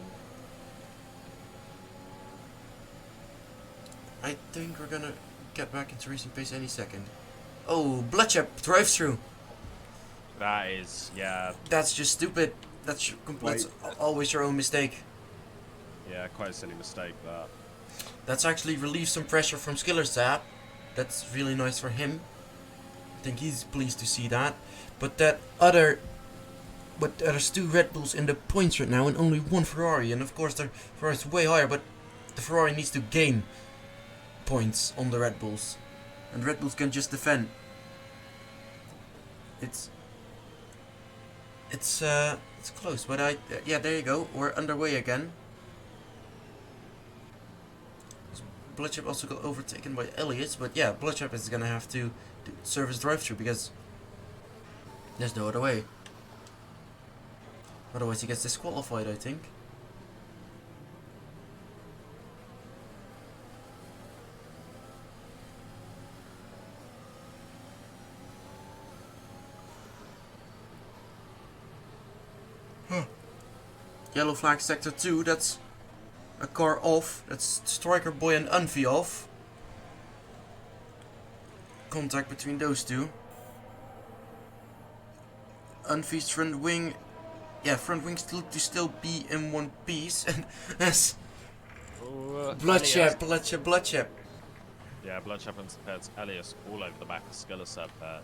I think we're gonna get back into racing pace any second. Oh, Bloodship drive through. That is, yeah. That's just stupid. That's always your own mistake. Yeah, quite a silly mistake that. That's actually relieved some pressure from Skillerset. That's really nice for him. I think he's pleased to see that. But there's 2 Red Bulls in the points right now and only 1 Ferrari. And of course the Ferrari's way higher, but the Ferrari needs to gain points on the Red Bulls. And Red Bulls can just defend. It's close, but yeah, there you go. We're underway again. Bloodship also got overtaken by Elliot, but yeah, Bloodship is gonna have to do service drive-through because there's no other way. Otherwise he gets disqualified, I think. Yellow flag sector 2, that's a car off. That's Striker Boy and Unfi off. Contact between those two. Unfi's front wing, yeah, front wings look to still be in one piece. And that's Bloodship. Yeah, Bloodship and Pets Elias all over the back of Skillerset there.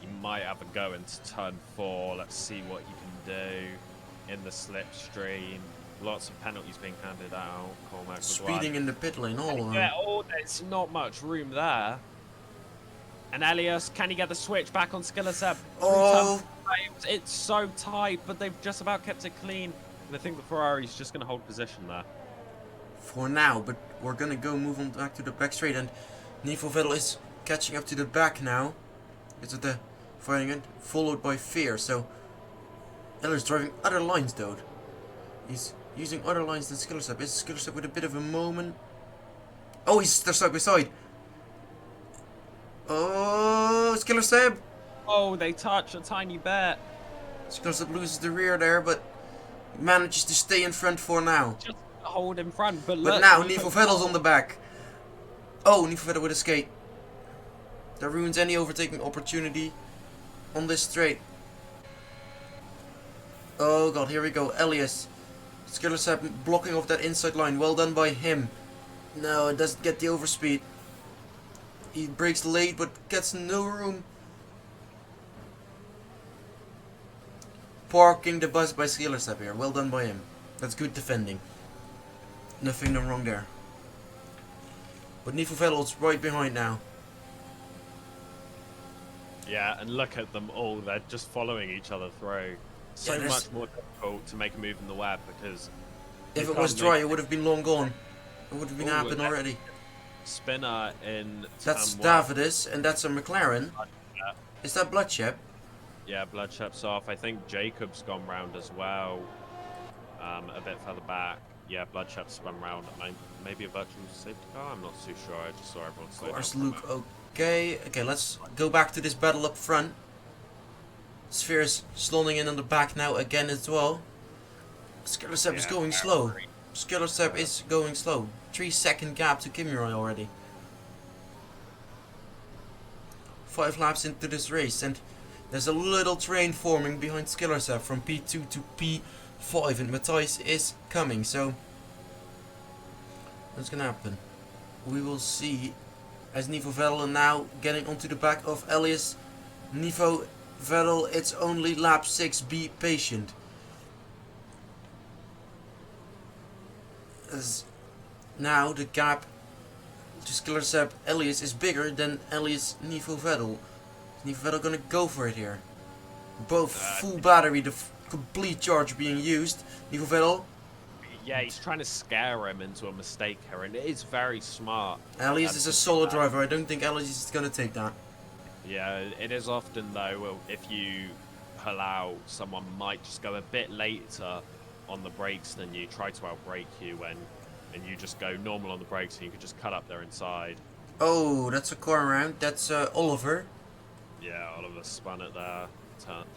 He might have a go into turn 4. Let's see what he can do in the slipstream. Lots of penalties being handed out. Cormac with Speeding one. in the pit lane, all of them. Yeah, there's not much room there. And Elias, can he get the switch back on Skillerset? Oh! It's so tight, but they've just about kept it clean. And I think the Ferrari's just going to hold position there. For now, but we're gonna go move on back to the back straight, and Nivo Vettel is catching up to the back now. It's at the fighting end, followed by Fear. So Eller's driving other lines though. He's using other lines than Skillerset. Is Skillerset with a bit of a moment? Oh, they're side by side. Oh, Skillerset! Oh, they touch a tiny bit. Skillerset loses the rear there, but manages to stay in front for now. Just hold in front, but But look, now Nivo Vettel's on the back. Oh, Nivo Vettel with a skate. That ruins any overtaking opportunity on this straight. Oh god, here we go. Elias. Skillerset blocking off that inside line. Well done by him. No, it doesn't get the overspeed. He brakes late but gets no room. Parking the bus by Skillerset here. Well done by him. That's good defending. Nothing wrong there. But Nivo Vettel's right behind now. Yeah, and look at them all. They're just following each other through. So Yeah, much more difficult to make a move in the web because If you it was can't dry, make it would have been long gone. It would have been Ooh, happened that- already. spinner in That's turn 1. Davidus, and that's a McLaren. Yeah. Is that Bloodship? Yeah, Bloodship's off. I think Jacob's gone round as well. A bit further back. Yeah, Bloodship's spun round. Maybe a virtual safety car? I'm not too sure. I just saw everyone slow down. Cars for a look moment. okay. Okay, let's go back to this battle up front. Sphere's slowing in on the back now again as well. Skillerset is Yeah, going very slow. great. Skillerset is going slow. 3-second gap to Kimiroy already. 5 laps into this race, and there's a little train forming behind Skillerset from P2 to P5, and Matthijs is coming, so what's gonna happen? We will see as Nivo Vettel now getting onto the back of Elias. Nivo Vettel, it's only lap 6, be patient. As now the gap to Skillerset Elias is bigger than Elias Nivo Vettel. Is Nivo Vettel gonna go for it here? Both full battery, the complete charge being used. Nivo Vettel. Yeah, he's trying to scare him into a mistake here, and it is very smart. Elias is a solo driver. I don't think Elias is gonna take that. Yeah, it is often though, if you pull out, someone might just go a bit later on the brakes than you, try to outbrake you, and you just go normal on the brakes, and you could just cut up their inside. Oh, that's a car around. That's Oliver. Yeah, Oliver spun it there,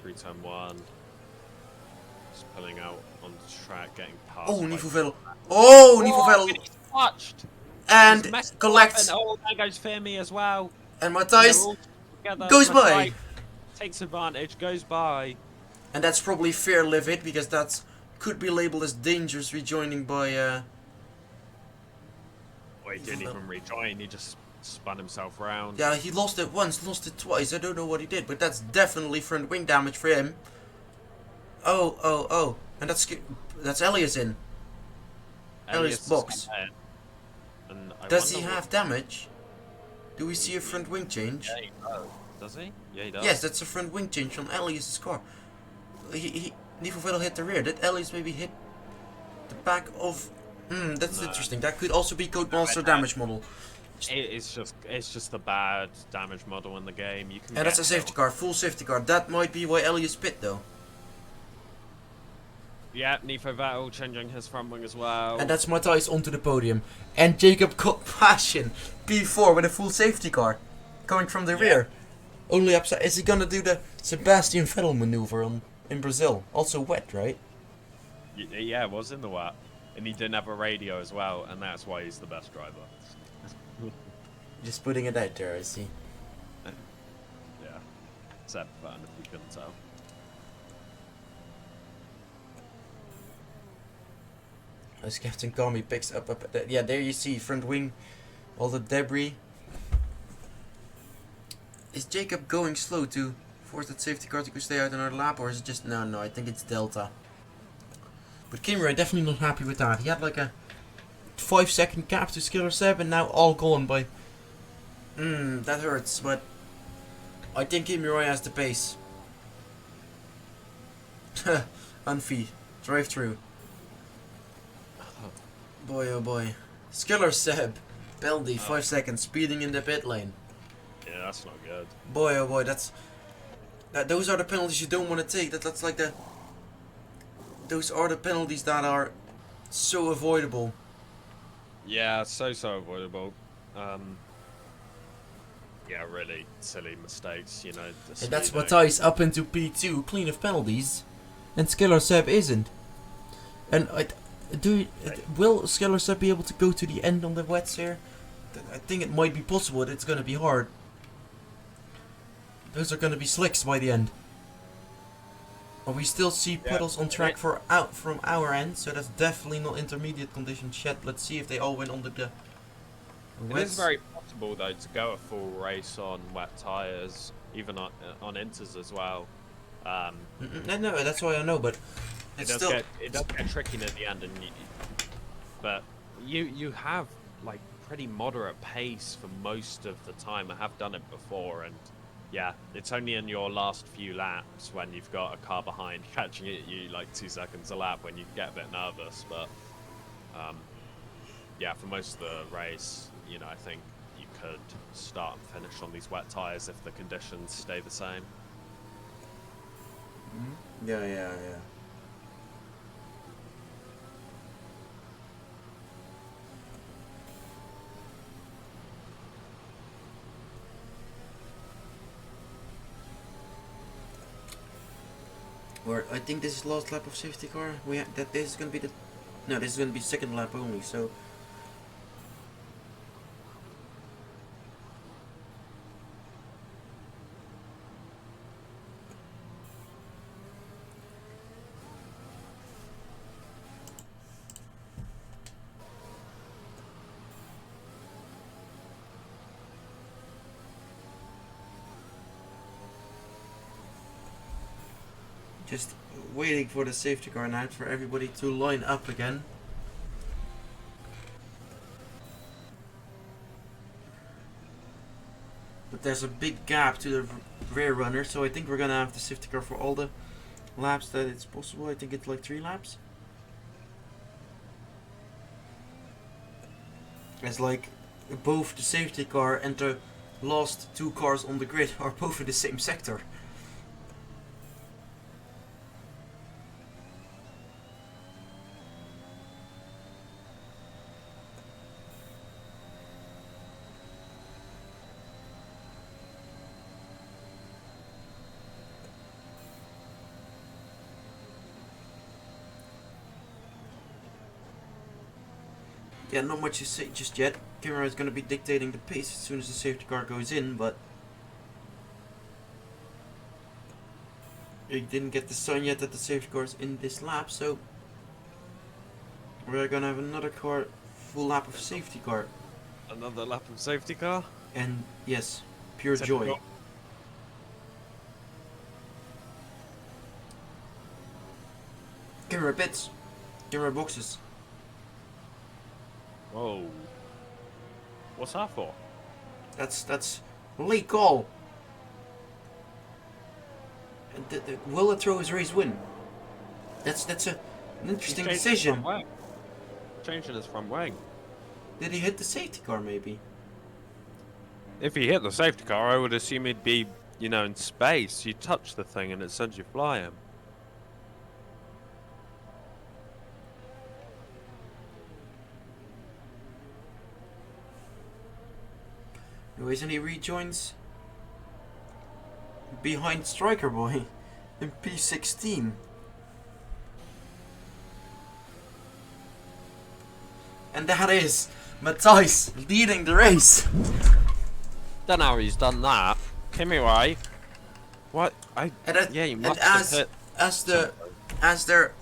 through turn 1. Just pulling out on the track, getting past. Oh, by- Nivo Vettel. Oh, Nivo and Vettel. he's touched. And He's messed up, collects. and, oh, there goes Fermi as well. And They're Matthijs. all together. goes by. Matthijs takes advantage, goes by. And that's probably fair livid, because that could be labeled as dangerous rejoining by Well, he didn't even rejoin, he just spun himself round. yeah, he lost it once, lost it twice. I don't know what he did, but that's definitely front wing damage for him. Oh. And that's Elias in. Elias is box. ahead. And I Does he wonder have damage? Do we see a front wing change? Yeah, he does. Does he? Yeah, he does. Yes, that's a front wing change on Elias' car. Nivo Vettel hit the rear. Did Elias maybe hit the back of That's No. interesting. That could also be Codemaster damage model. It's just a bad damage model in the game. You can. And that's get a safety killed. car, full safety car. That might be why Elias pit though. Yeah, Nifo Vettel changing his front wing as well. And that's Matthijs onto the podium. And Jacob got passion P4 with a full safety car. Coming from the rear. Only upside. Is he gonna do the Sebastian Vettel maneuver in Brazil? Also wet, right? Yeah, it was in the wet. And he didn't have a radio as well, and that's why he's the best driver. Just putting it out there, I see. Yeah. Sad fan if you couldn't tell. As Captain Kami picks up, yeah, there you see front wing, all the debris. Is Jacob going slow to force that safety car to stay out another lap, or is it just no? I think it's Delta. But Kimura definitely not happy with that. He had like a 5-second gap to Skiller Seb, and now all gone by. That hurts, but I think Kimura has the pace. Unfee, drive through. Boy, oh boy. Skiller Seb, penalty, 5 seconds, speeding in the pit lane. Yeah, that's not good. Boy, oh boy, those are the penalties you don't want to take. That's like those are the penalties that are so avoidable. Yeah, so avoidable. Yeah, really silly mistakes, you know. And that's speeding. Matthijs up into P2, clean of penalties, and Skiller Seb isn't. And will Skiller Seb be able to go to the end on the wets here? I think it might be possible, but it's going to be hard. Those are going to be slicks by the end. But we still see pedals on track from our end, so that's definitely not intermediate conditions yet. Let's see if they all went under the It wets. is very possible though to go a full race on wet tires, even on inters as well. No, that's why I know, but It it's does still. get tricky at the end, but you have like pretty moderate pace for most of the time. I have done it before, and yeah, it's only in your last few laps when you've got a car behind catching it you like 2 seconds a lap when you get a bit nervous. But yeah, for most of the race, you know, I think you could start and finish on these wet tires if the conditions stay the same. Yeah. Or I think this is last lap of safety car. This is gonna be this is gonna be second lap only. So just waiting for the safety car now for everybody to line up again. But there's a big gap to the rear runner, so I think we're gonna have the safety car for all the laps that it's possible. I think it's like 3 laps. It's like both the safety car and the last 2 cars on the grid are both in the same sector. Yeah, not much to say just yet. Kimura is going to be dictating the pace as soon as the safety car goes in, but he didn't get the sign yet that the safety car is in this lap, so we're going to have another car, full lap of safety car. Another lap of safety car. And yes, pure Typical. joy. Kimura pits. Kimura boxes. Whoa. What's that for? That's late call. Will it throw his race win? That's an interesting decision. changing his front wing. Did he hit the safety car maybe? If he hit the safety car, I would assume he'd be, you know, in space. You touch the thing and it sends you flying. Anyways, and he rejoins behind Striker Boy in P16. And that is Matthijs leading the race. Don't know how he's done that. Kimiway. What? Yeah, you must have hit.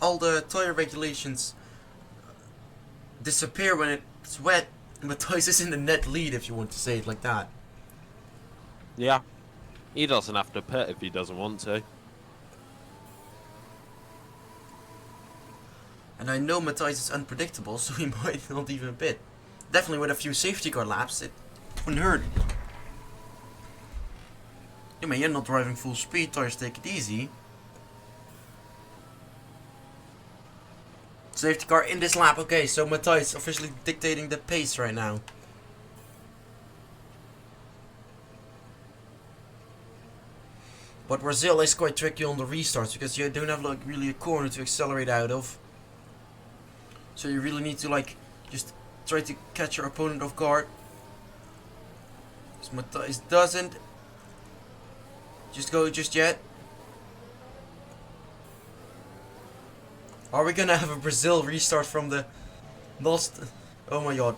All the tire regulations disappear when it's wet, Matthijs is in the net lead, if you want to say it like that. Yeah. He doesn't have to pit if he doesn't want to. And I know Matthijs is unpredictable, so he might not even pit. Definitely with a few safety car laps, it wouldn't hurt. I mean, you're not driving full speed, tires take it easy. Safety car in this lap, okay, so Matthijs officially dictating the pace right now. But Brazil is quite tricky on the restarts because you don't have like really a corner to accelerate out of. So you really need to like just try to catch your opponent off guard. So Matthijs doesn't just go just yet. Are we gonna have a Brazil restart from the lost? Oh my god.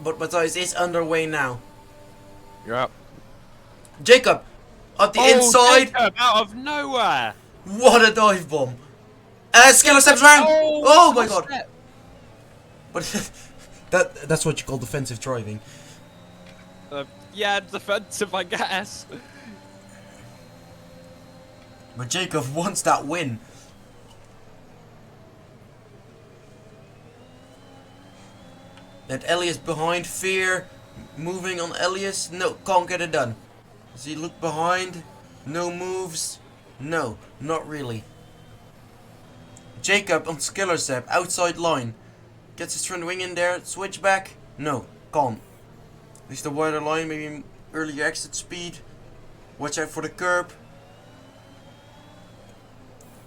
But Matthijs is underway now. Yep. Jacob! At the inside! Jacob, out of nowhere! What a dive bomb! Skiller steps round! Oh my god! But that's what you call defensive driving. Yeah, defensive, I guess. But Jacob wants that win. And Elias behind, Fear moving on Elias. No, can't get it done. Does he look behind? No moves? No, not really. Jacob on Skillersep, outside line. Gets his front wing in there, switch back. No, can't. At least the wider line, maybe earlier exit speed. Watch out for the curb.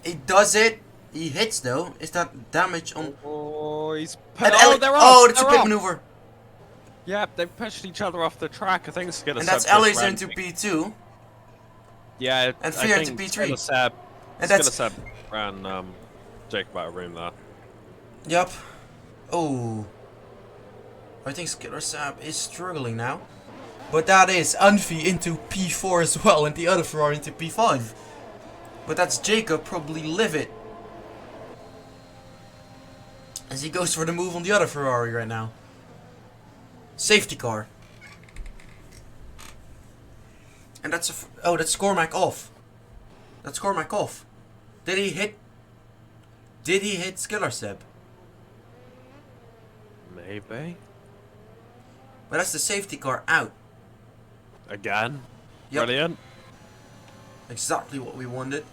He does it. He hits though. Is that damage on? Oh, he's And they're off. oh, it's a they're pit off. maneuver. Yeah, they pushed each other off the track. I think Skiller And that's Elias into P2. Yeah, And I Fear think into P3. Skiller And that's ran Jacob out of room there. Yup. Oh. I think Skillersep is struggling now. But that is Anfi into P4 as well, and the other Ferrari into P5. But that's Jacob probably livid. As he goes for the move on the other Ferrari right now. Safety car. And that's that's Cormac off. That's Cormac off. Did he hit Skillersep? Maybe. But that's the safety car out. Again. Yep. Brilliant. Exactly what we wanted.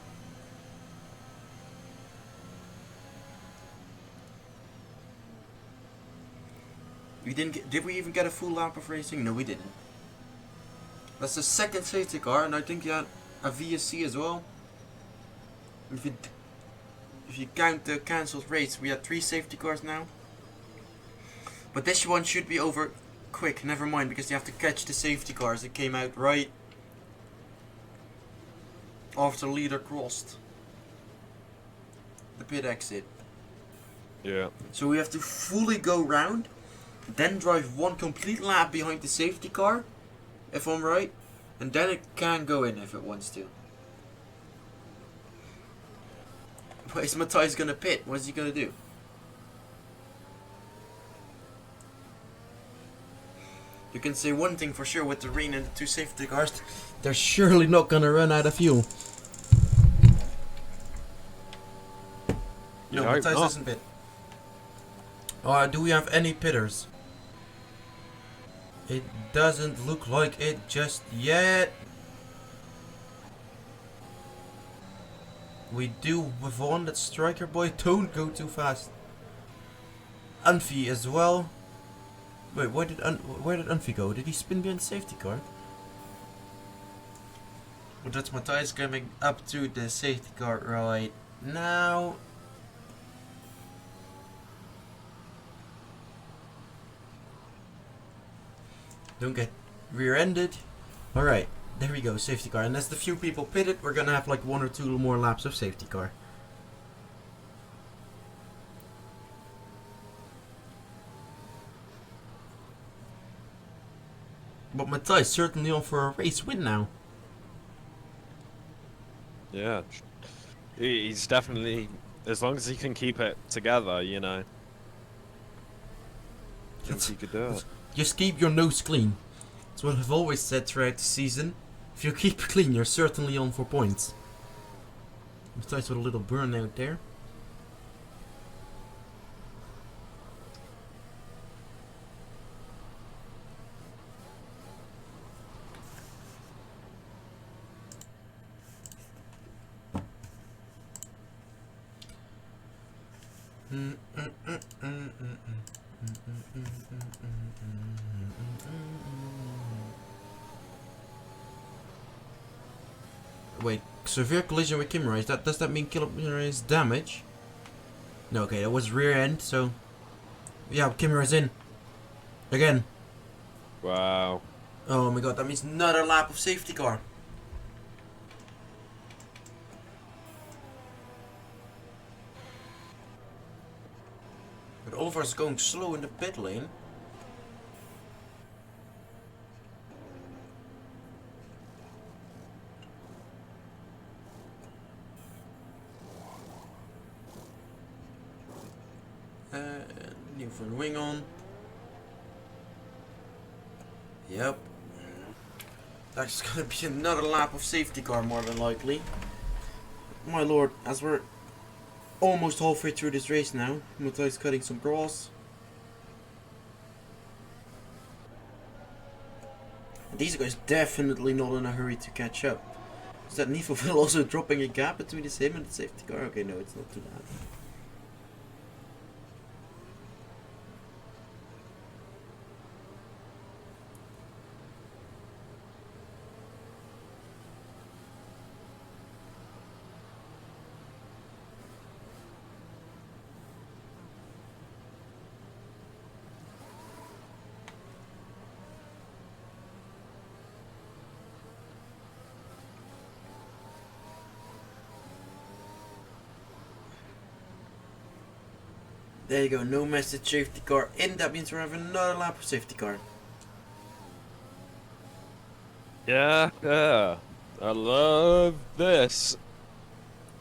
Did we even get a full lap of racing? No, we didn't. That's the second safety car, and I think you had a VSC as well. If you count the cancelled race, we had 3 safety cars now. But this one should be over quick. Never mind, because you have to catch the safety cars that came out right after the leader crossed the pit exit. Yeah. So we have to fully go round, then drive one complete lap behind the safety car, if I'm right, and then it can go in if it wants to. But is Matthijs gonna pit? What is he gonna do? You can say one thing for sure with the rain and the 2 safety cars, they're surely not gonna run out of fuel. No, Yeah, Matthijs not. doesn't pit. Do we have any pitters? It doesn't look like it just yet. We do with one, that Striker Boy. Don't go too fast. Unfi as well. Wait, where did Unfi go? Did he spin behind the safety car? Well, that's Matthias coming up to the safety car right now. Don't get rear-ended. Alright, there we go, safety car. And as the few people pitted, we're gonna have like 1 or 2 more laps of safety car. But Matthias certainly on for a race win now. Yeah, he's definitely, as long as he can keep it together, you know. I think he could do it. Just keep your nose clean. That's what I've always said throughout the season. If you keep it clean, you're certainly on for points. Matthias with a little burnout there. Wait, severe collision with Kimura. Does that mean Kimura is damage? No, okay, that was rear end, so yeah, Kimura's in. Again. Wow. Oh my god, that means another lap of safety car. But Oliver's going slow in the pit lane. New front wing on. Yep. That's gonna be another lap of safety car more than likely. My lord, as we're almost halfway through this race now, Matthias cutting some grass. These guys definitely not in a hurry to catch up. Is that Nifoville also dropping a gap between him and the safety car? Okay, no, it's not too bad. There you go, no message safety car in. That means we're having another lap of safety car. Yeah, yeah. I love this.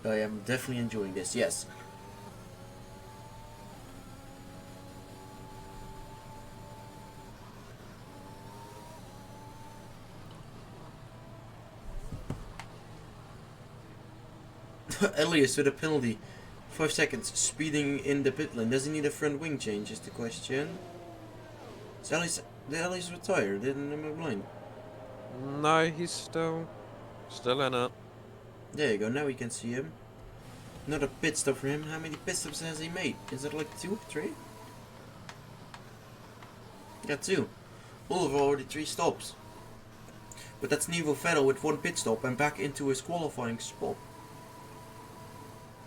I am definitely enjoying this, yes. Elias with a penalty. 5 seconds speeding in the pit lane. Does he need a front wing change is the question. Is Elias retired? Didn't am I blind? No, he's still in it. There you go, now we can see him. Another pit stop for him. How many pit stops has he made? Is it like 2, 3? Yeah, 2. Oliver already 3 stops. But that's Nivo Vettel with 1 pit stop and back into his qualifying spot.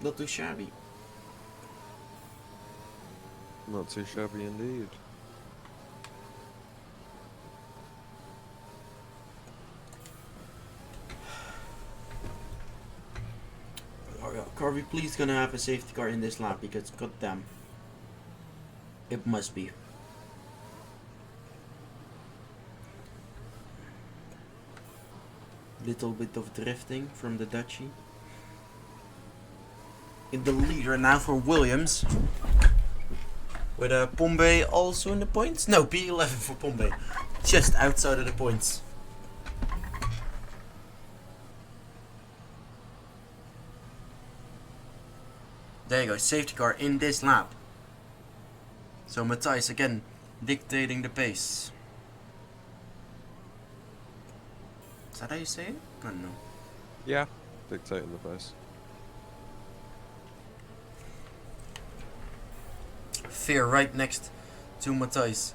Not too shabby. Not too shabby indeed. Are we please gonna have a safety car in this lap? Because goddamn, it must be. Little bit of drifting from the Dutchie. In the leader now for Williams. With Pombey also in the points? No, P11 for Pombey. Just outside of the points. There you go, safety car in this lap. So Matthias again dictating the pace. Is that how you say it? I don't know. Yeah, dictating the pace. Fear right next to Matthijs.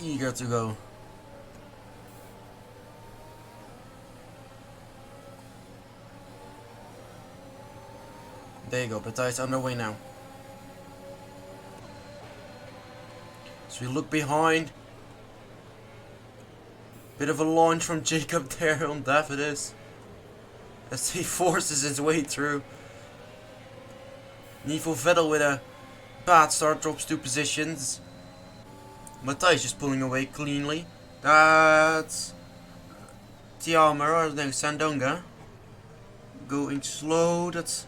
Eager to go. There you go, Matthijs underway now. So we look behind. Bit of a launch from Jacob there on Davidus. As he forces his way through. Nivo Vettel with a bad start, drops 2 positions. Matthijs just pulling away cleanly. That's Tiamara, no, Sandonga. Going slow, that's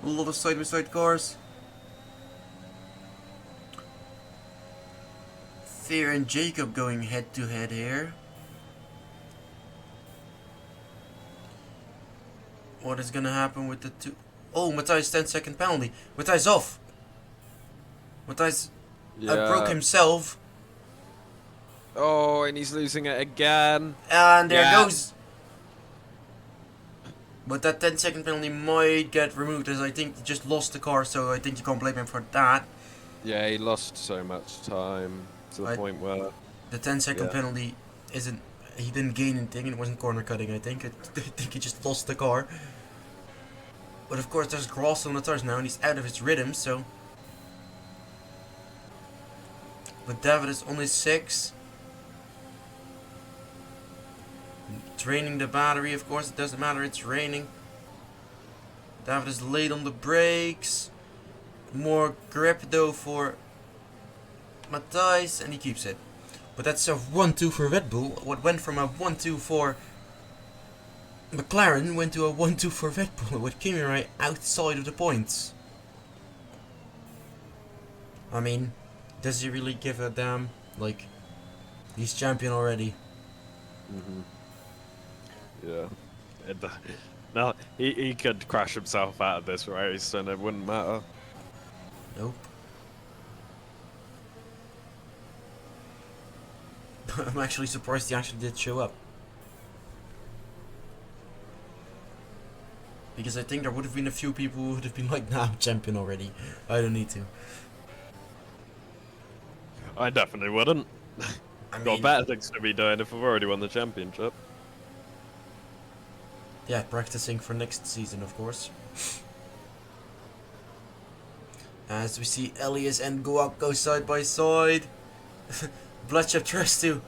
a lot of side-by-side cars. Fear and Jacob going head-to-head here. What is gonna happen with the two? Oh, Matthijs 10-second penalty. Matthijs off. Matthijs broke himself. Oh, and he's losing it again. And there goes. But that 10-second penalty might get removed, as I think he just lost the car, so I think you can't blame him for that. Yeah, he lost so much time to the point where the 10-second penalty isn't. He didn't gain anything, and it wasn't corner cutting. I think. I think he just lost the car. But of course, there's grass on the tires now, and he's out of his rhythm. So, but David is on his 6. Draining the battery, of course, it doesn't matter, it's raining. David is late on the brakes. More grip though for Matthijs, and he keeps it. But that's a 1-2 for Red Bull. What went from a 1-2 for McLaren went to a 1-2 for Red Bull, with Kimi right outside of the points. I mean, does he really give a damn? Like, he's champion already. Yeah. No, he could crash himself out of this race and it wouldn't matter. Nope. I'm actually surprised he actually did show up. Because I think there would have been a few people who would have been like, nah, I'm champion already. I don't need to. I definitely wouldn't. I mean, Got better things to be doing if I've already won the championship. yeah, practicing for next season, of course. As we see Elias and Guap go side by side. Bloodshot tries to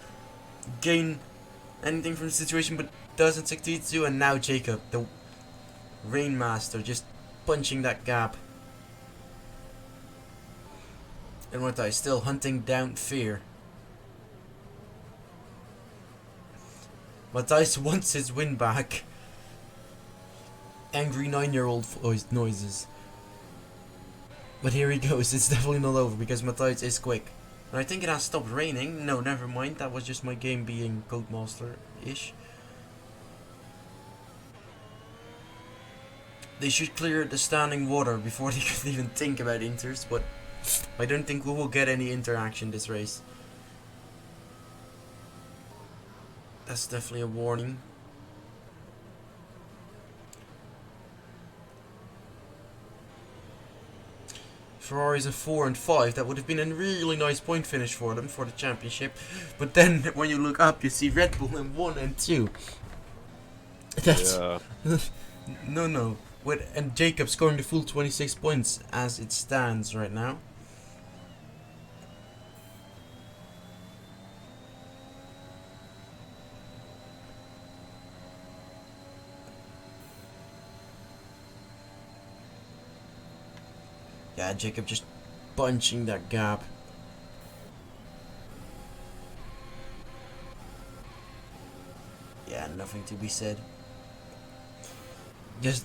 gain anything from the situation, but doesn't succeed to. And now Jacob, the Rainmaster, just punching that gap. And Matthijs still hunting down Fear. Matthijs wants his win back. Angry 9-year-old noises. But here he goes. It's definitely not over because Matthijs is quick. And I think it has stopped raining. No, never mind. That was just my game being Codemaster-ish. They should clear the standing water before they can even think about inters, but I don't think we will get any interaction this race. That's definitely a warning. Ferrari's a 4 and 5. That would have been a really nice point finish for them for the championship. But then when you look up, you see Red Bull in 1 and 2. That's no. And Jacob scoring the full 26 points as it stands right now. Yeah, Jacob just punching that gap. Yeah, nothing to be said. Just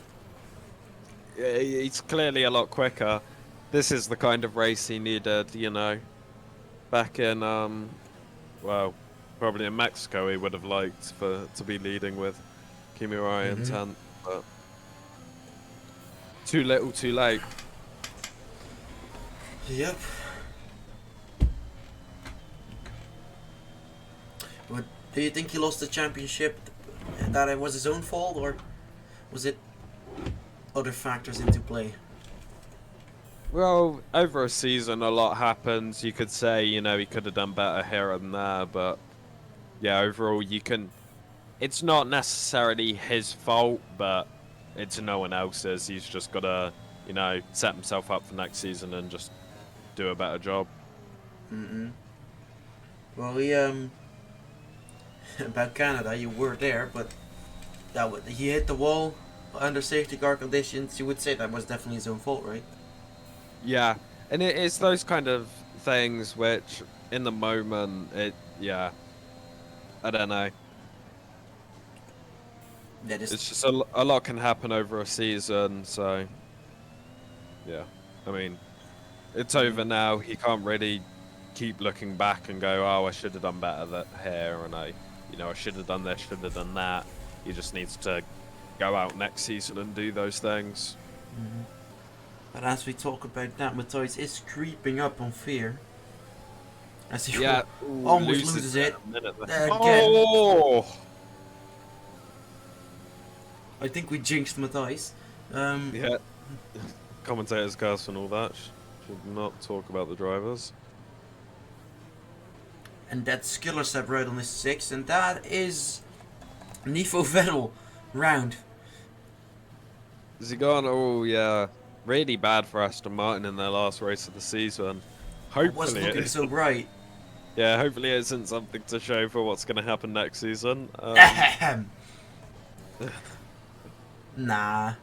Yeah, he's clearly a lot quicker. This is the kind of race he needed, you know. Back in, well, probably in Mexico he would have liked to be leading with Kimi Räikkönen in 10th, but too little, too late. Yep. But do you think he lost the championship and that it was his own fault, or was it other factors into play? Well, over a season, a lot happens. You could say, you know, he could have done better here and there, but yeah, overall, you can. It's not necessarily his fault, but it's no one else's. He's just got to, you know, set himself up for next season and just do a better job. Well, he about Canada, you were there, but he hit the wall under safety car conditions. You would say that was definitely his own fault, right? Yeah, and it's those kind of things which, in the moment, yeah, I don't know. That is. It's just a lot can happen over a season, so yeah. I mean, it's over now. He can't really keep looking back and go, "Oh, I should have done better that here," and I should have done this, should have done that. He just needs to go out next season and do those things. But as we talk about that, Matthijs is creeping up on fear. As he almost loses it again. Oh! I think we jinxed Matthijs. Yeah. Commentators, cast and all that. Should not talk about the drivers. And that's Skillerstep right on his 6, and that is Nifo Vettel round. Is he gone? Oh, yeah. Really bad for Aston Martin in their last race of the season. It wasn't Hopefully looking so bright. Yeah, hopefully it isn't something to show for what's going to happen next season. Nah.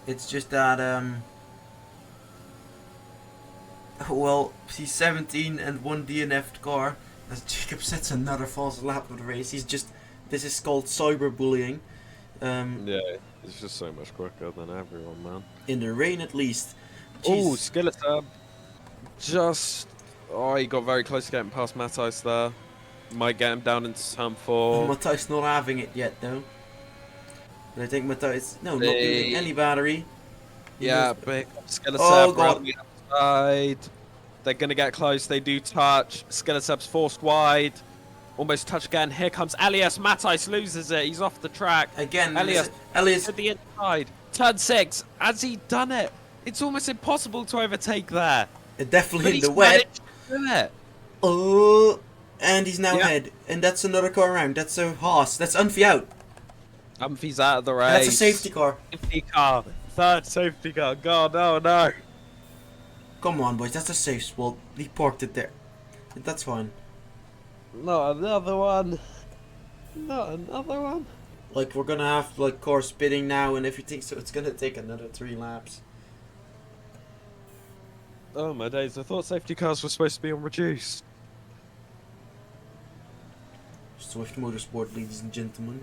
It's just that, well, he's 17 and one DNF'd car. As Jacob sets another false lap of the race. This is called cyberbullying. Yeah, it's just so much quicker than everyone, man. In the rain, at least. Oh, Jeez. Skeleton he got very close to getting past Matthijs there. Might get him down into turn 4. Matthijs not having it yet, though. But I think Matthijs, not using any battery. Yeah, big Skeleton Oh, God. around the outside. They're going to get close. They do touch. Skeleton's forced wide. Almost touch again. Here comes Elias. Matthijs loses it. He's off the track. Again, Elias Elias to the inside. Turn 6. Has he done it? It's almost impossible to overtake there. definitely in the wet. It. Oh, and he's now ahead. And that's another car around. That's a Haas. That's Unfi out. Umphy's out of the race. And that's a safety car. Safety car. Third safety car. God, no. Come on, boys. That's a safe spot. He parked it there. That's fine. Not another one. Not another one. Like, we're gonna have, like, car spinning now and everything, so it's gonna take another 3 laps. Oh my days, I thought safety cars were supposed to be on reduced. Swift Motorsport, ladies and gentlemen.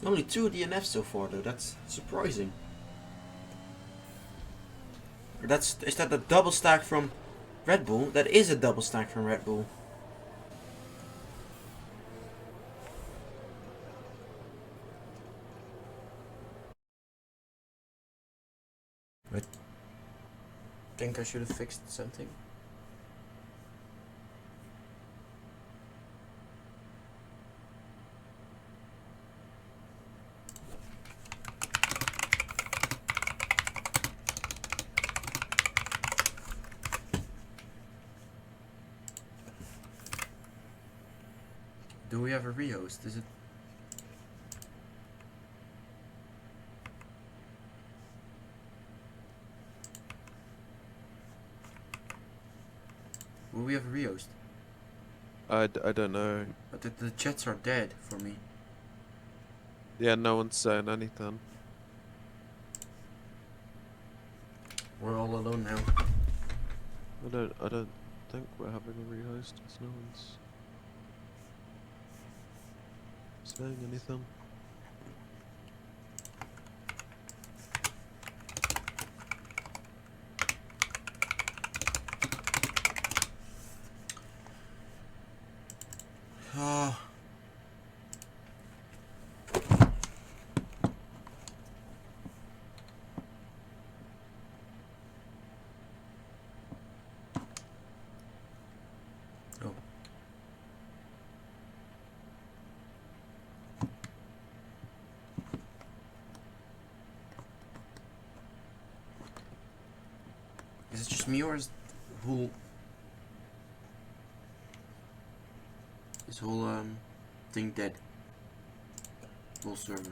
Only 2 DNFs so far, though. That's surprising. Is that a double stack from Red Bull? That is a double stack from Red Bull. I think I should have fixed something. Do we have a rehost? Is it? Will we have a rehost? I don't know. But the chats are dead for me. Yeah, no one's saying anything. We're all alone now. I don't think we're having a rehost. Cause no one's saying anything. just me or is whole this whole thing dead? Whole server.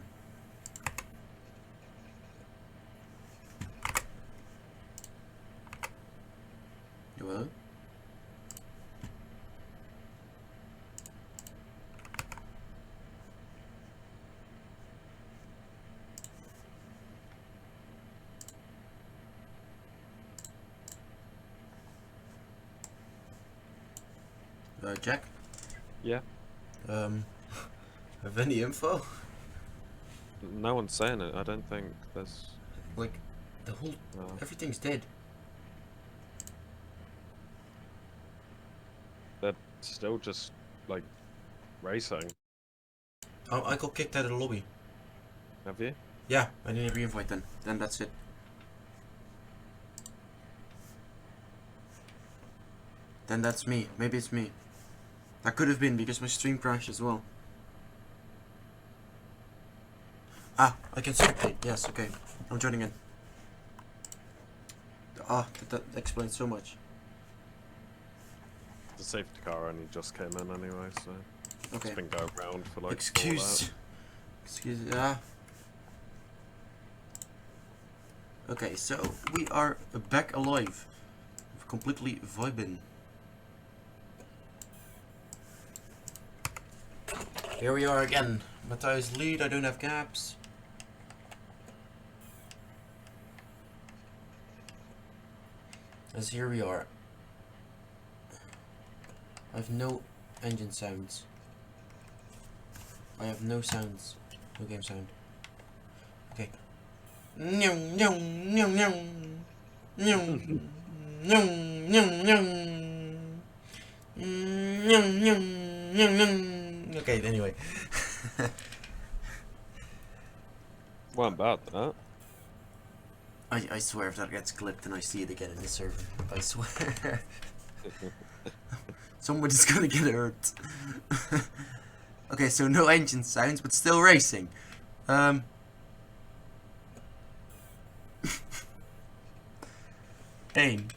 Hello? Jack? Yeah. Have any info? No one's saying it. I don't think there's. Like, the whole, No. everything's dead. They're still just like racing. Oh, I got kicked out of the lobby. Have you? Yeah, I didn't re-invite then. Then that's it. Then that's me. Maybe it's me. That could have been because my stream crashed as well. Ah, I can spectate. Yes, okay. I'm joining in. Ah, that explains so much. The safety car only just came in anyway, so Okay. it's been going around for like. Excuse. Yeah. Okay, so we are back alive. Completely vibing. Here we are again. Matthias lead, I don't have gaps. As here we are. I have no engine sounds. I have no sounds. No game sound. Okay. Okay, anyway. Weren't bad that. I swear if that gets clipped and I see it again in the server, I swear. Somebody's gonna get hurt. Okay, so no engine sounds, but still racing. Pain.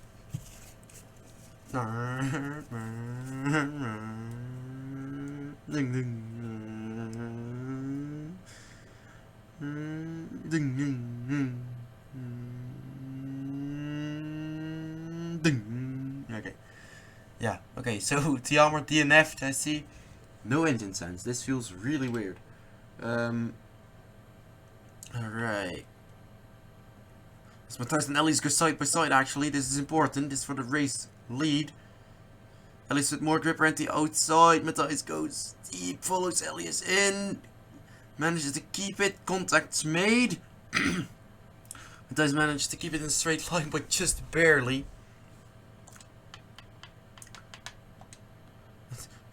Ding ding. Ding ding. Ding. Okay. Yeah, okay, so Tiamat DNF'd, I see. No engine sounds. This feels really weird. Alright. As Matthias and Ellis go side by side, actually. This is important. This is for the race lead. Ellis with more grip around the outside. Matthias goes deep, follows Elias in. Manages to keep it. Contacts made. Matthias manages to keep it in a straight line, but just barely.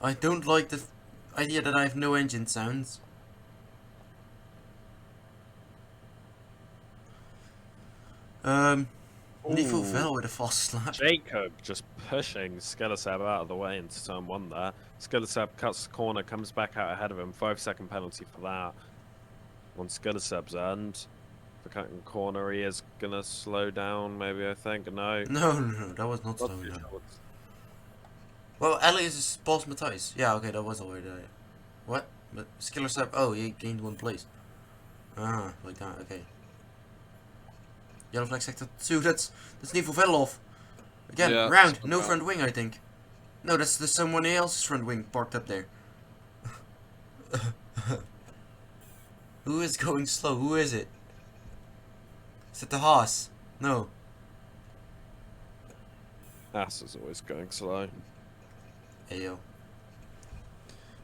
I don't like the idea that I have no engine sounds. Nico fell with a false slap. Jacob just pushing Skelisab out of the way into turn 1 there. Skelisab cuts the corner, comes back out ahead of him. 5-second penalty for that. On Skelisab's end. For cutting the corner, he is going to slow down, maybe, I think. No. No, that was not slowing down. Well, Elias is Paul's Matthias. Yeah, okay, that was already. What? But Skelisab, oh, he gained 1 place. Ah, like that, okay. Yellow flag sector 2, that's Nivo Veloff. Again, Yeah, round, that's no bad. front wing, I think. No, that's someone else's front wing parked up there. Who is going slow? Who is it? Is it the Haas? No. Ass is always going slow. Hey yo.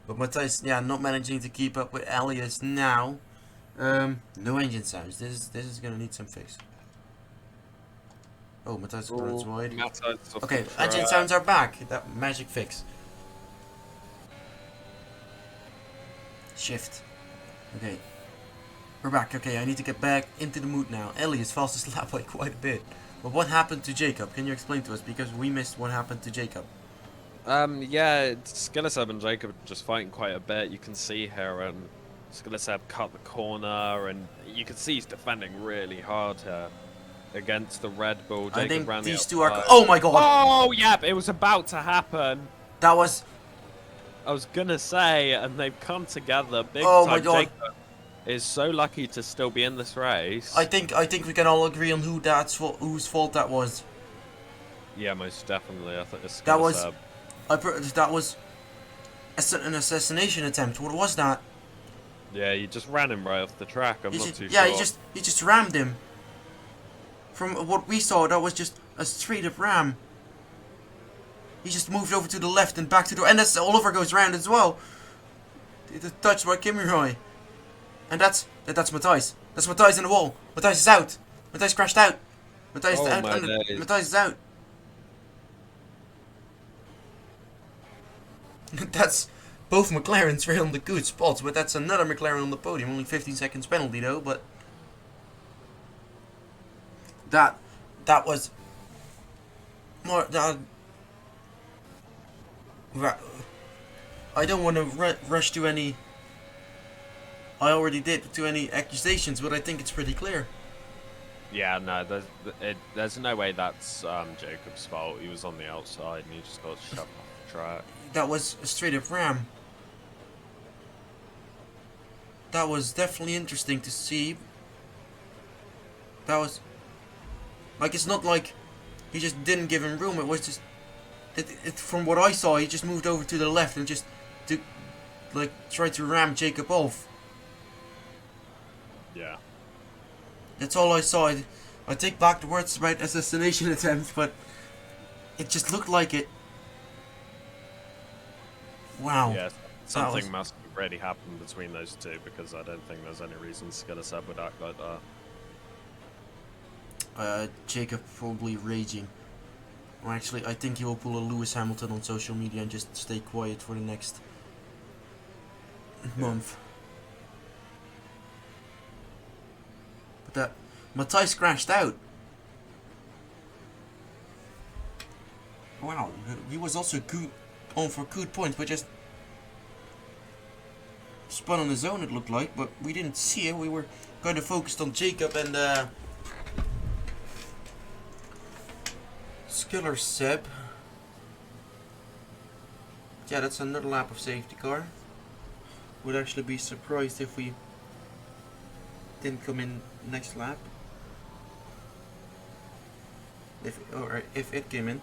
But Matthias, yeah, not managing to keep up with Elias now. No engine sounds. This is gonna need some fix. Oh, Matthias runs wide. Okay, engine sounds are back. That magic fix. Shift. Okay. We're back. Okay, I need to get back into the mood now. Elias fastest lap by quite a bit. But what happened to Jacob? Can you explain to us? Because we missed what happened to Jacob. Yeah, Skelisab and Jacob are just fighting quite a bit. You can see here, and Skelisab cut the corner, and you can see he's defending really hard here. against the Red Bull. I Jacob think ran the these two are. outside. Oh my god! Oh, yep, it was about to happen. That was. I was gonna say, and they've come together big Oh time. my god! Jacob is so lucky to still be in this race. I think we can all agree on whose fault that was. Yeah, most definitely. I think it's That was. That was an assassination attempt. What was that? Yeah, you just ran him right off the track. I'm not too yeah, sure. he just rammed him. From what we saw, that was just a straight up ram. He just moved over to the left and back to the... And that's Oliver goes round as well. It's touched by Kimi Roy. And that's Matthijs. That's Matthijs in the wall. Matthijs is out. Matthijs crashed out. Matthijs Oh out. my days. Matthijs is out. That's... Both McLarens were on the good spots, but that's another McLaren on the podium. Only 15 seconds penalty though, but... That was... More... I don't want to rush to any... I already did, to any accusations, but I think it's pretty clear. Yeah, no, there's no way that's Jacob's fault. He was on the outside and he just got shoved off the track. That was a straight up ram. That was definitely interesting to see. That was... Like, it's not like he just didn't give him room, it was just... From what I saw, he just moved over to the left and just... tried to ram Jacob off. Yeah. That's all I saw. I take back the words about assassination attempt, but... It just looked like it. Wow. Yeah, something must have already happened between those two, because I don't think there's any reason Skiller Seb would act like that. Jacob probably raging. Or actually, I think he will pull a Lewis Hamilton on social media and just stay quiet for the next month. But that Matthijs crashed out. Wow, he was also good on for good points, but just spun on his own. It looked like, but we didn't see it. We were kind of focused on Jacob and Skiller Seb. Yeah, that's another lap of safety car. Would actually be surprised if we didn't come in next lap. If it came in.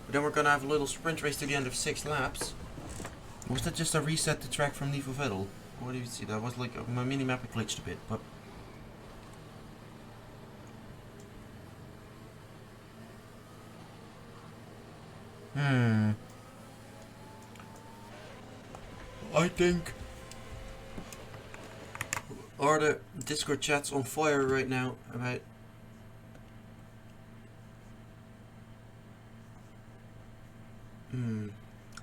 But then we're gonna have a little sprint race to the end of 6 laps. Was that just a reset to track from Nivo Vettel? What do you see? That was like my mini map glitched a bit, but. I think... Are the Discord chats on fire right now about...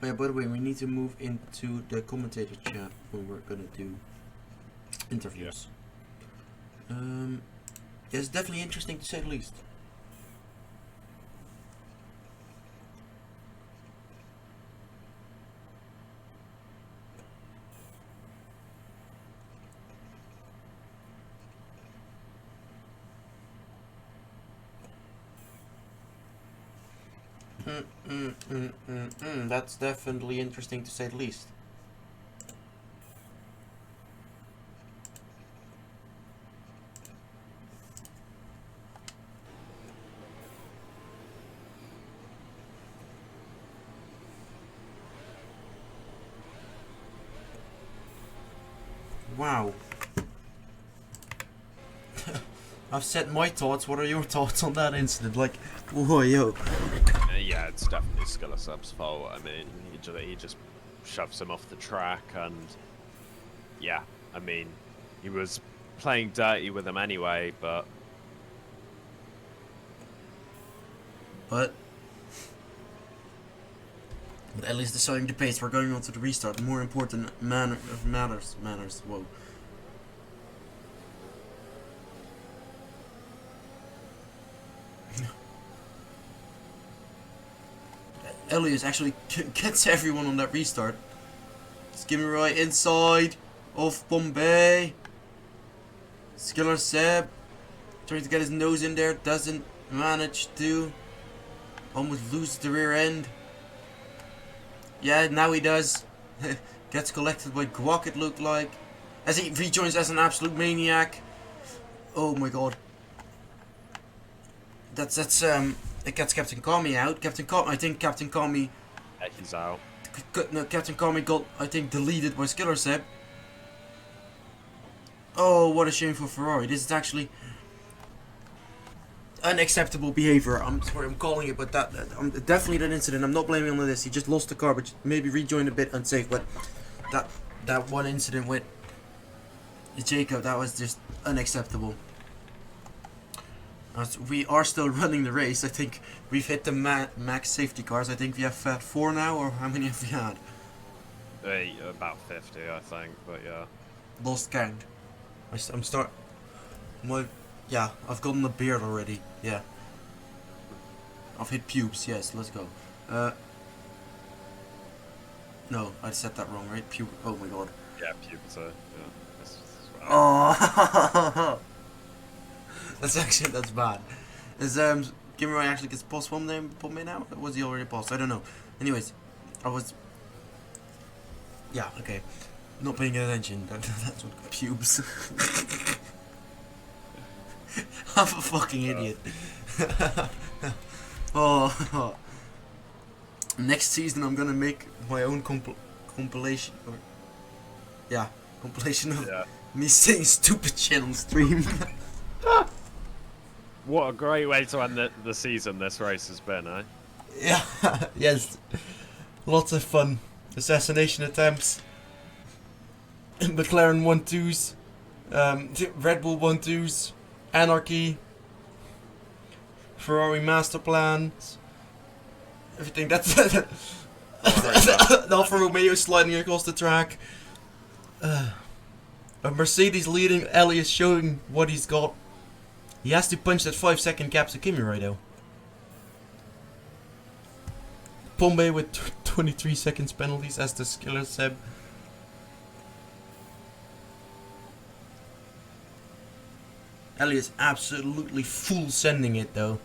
Oh yeah, by the way, we need to move into the commentator chat when we're gonna do interviews. Yeah, it's definitely interesting to say the least. That's definitely interesting to say the least. Wow. I've said my thoughts. What are your thoughts on that incident? Like, whoa, yo. Yeah, it's definitely Skiller Seb's fault. I mean, he just shoves him off the track, and yeah, I mean, he was playing dirty with him anyway, but at least deciding the pace. We're going on to the restart. The more important matters. Whoa. Elias actually gets everyone on that restart. Skimmy right inside of Bombay. Skiller Seb Trying to get his nose in there, doesn't manage to. Almost loses the rear end. Yeah, now he does. Gets collected by Guac, it looked like. As he rejoins as an absolute maniac. Oh my god. It gets Captain Kami out. I think Captain Kami. Yeah, he's out. No, Captain Kami got, I think, deleted by Skiller Seb. Oh, what a shame for Ferrari. This is actually unacceptable behavior. I'm sorry, I'm calling it, but definitely that incident. I'm not blaming him on this. He just lost the car, but maybe rejoined a bit unsafe. But that one incident with Jacob, that was just unacceptable. As we are still running the race. I think we've hit the max safety cars. I think we have 4 now, or how many have we had? About 50, I think, but yeah. Lost count. Yeah, I've gotten a beard already. Yeah. I've hit pubes. Yes, let's go. No, I said that wrong, right? Oh my god. Yeah, puberty. Yeah. That's Oh. That's bad. Is Gimroy actually gets past one there for me now? Or was he already past? I don't know. Anyways, yeah, okay. Not paying attention. That's what pubes. I'm a fucking idiot. Oh. Next season I'm gonna make my own compilation. Compilation of me saying stupid shit on stream. What a great way to end the season this race has been, eh? Yeah, yes. Lots of fun. Assassination attempts. McLaren 1-2s. Red Bull 1-2s. Anarchy. Ferrari master plans. Everything. That's Alfa Romeo sliding across the track. A Mercedes leading. Elias showing what he's got. He has to punch that 5-second gap to Kimi right now. Pombe with 23 seconds penalties as the Skiller Seb. Elias absolutely full sending it though.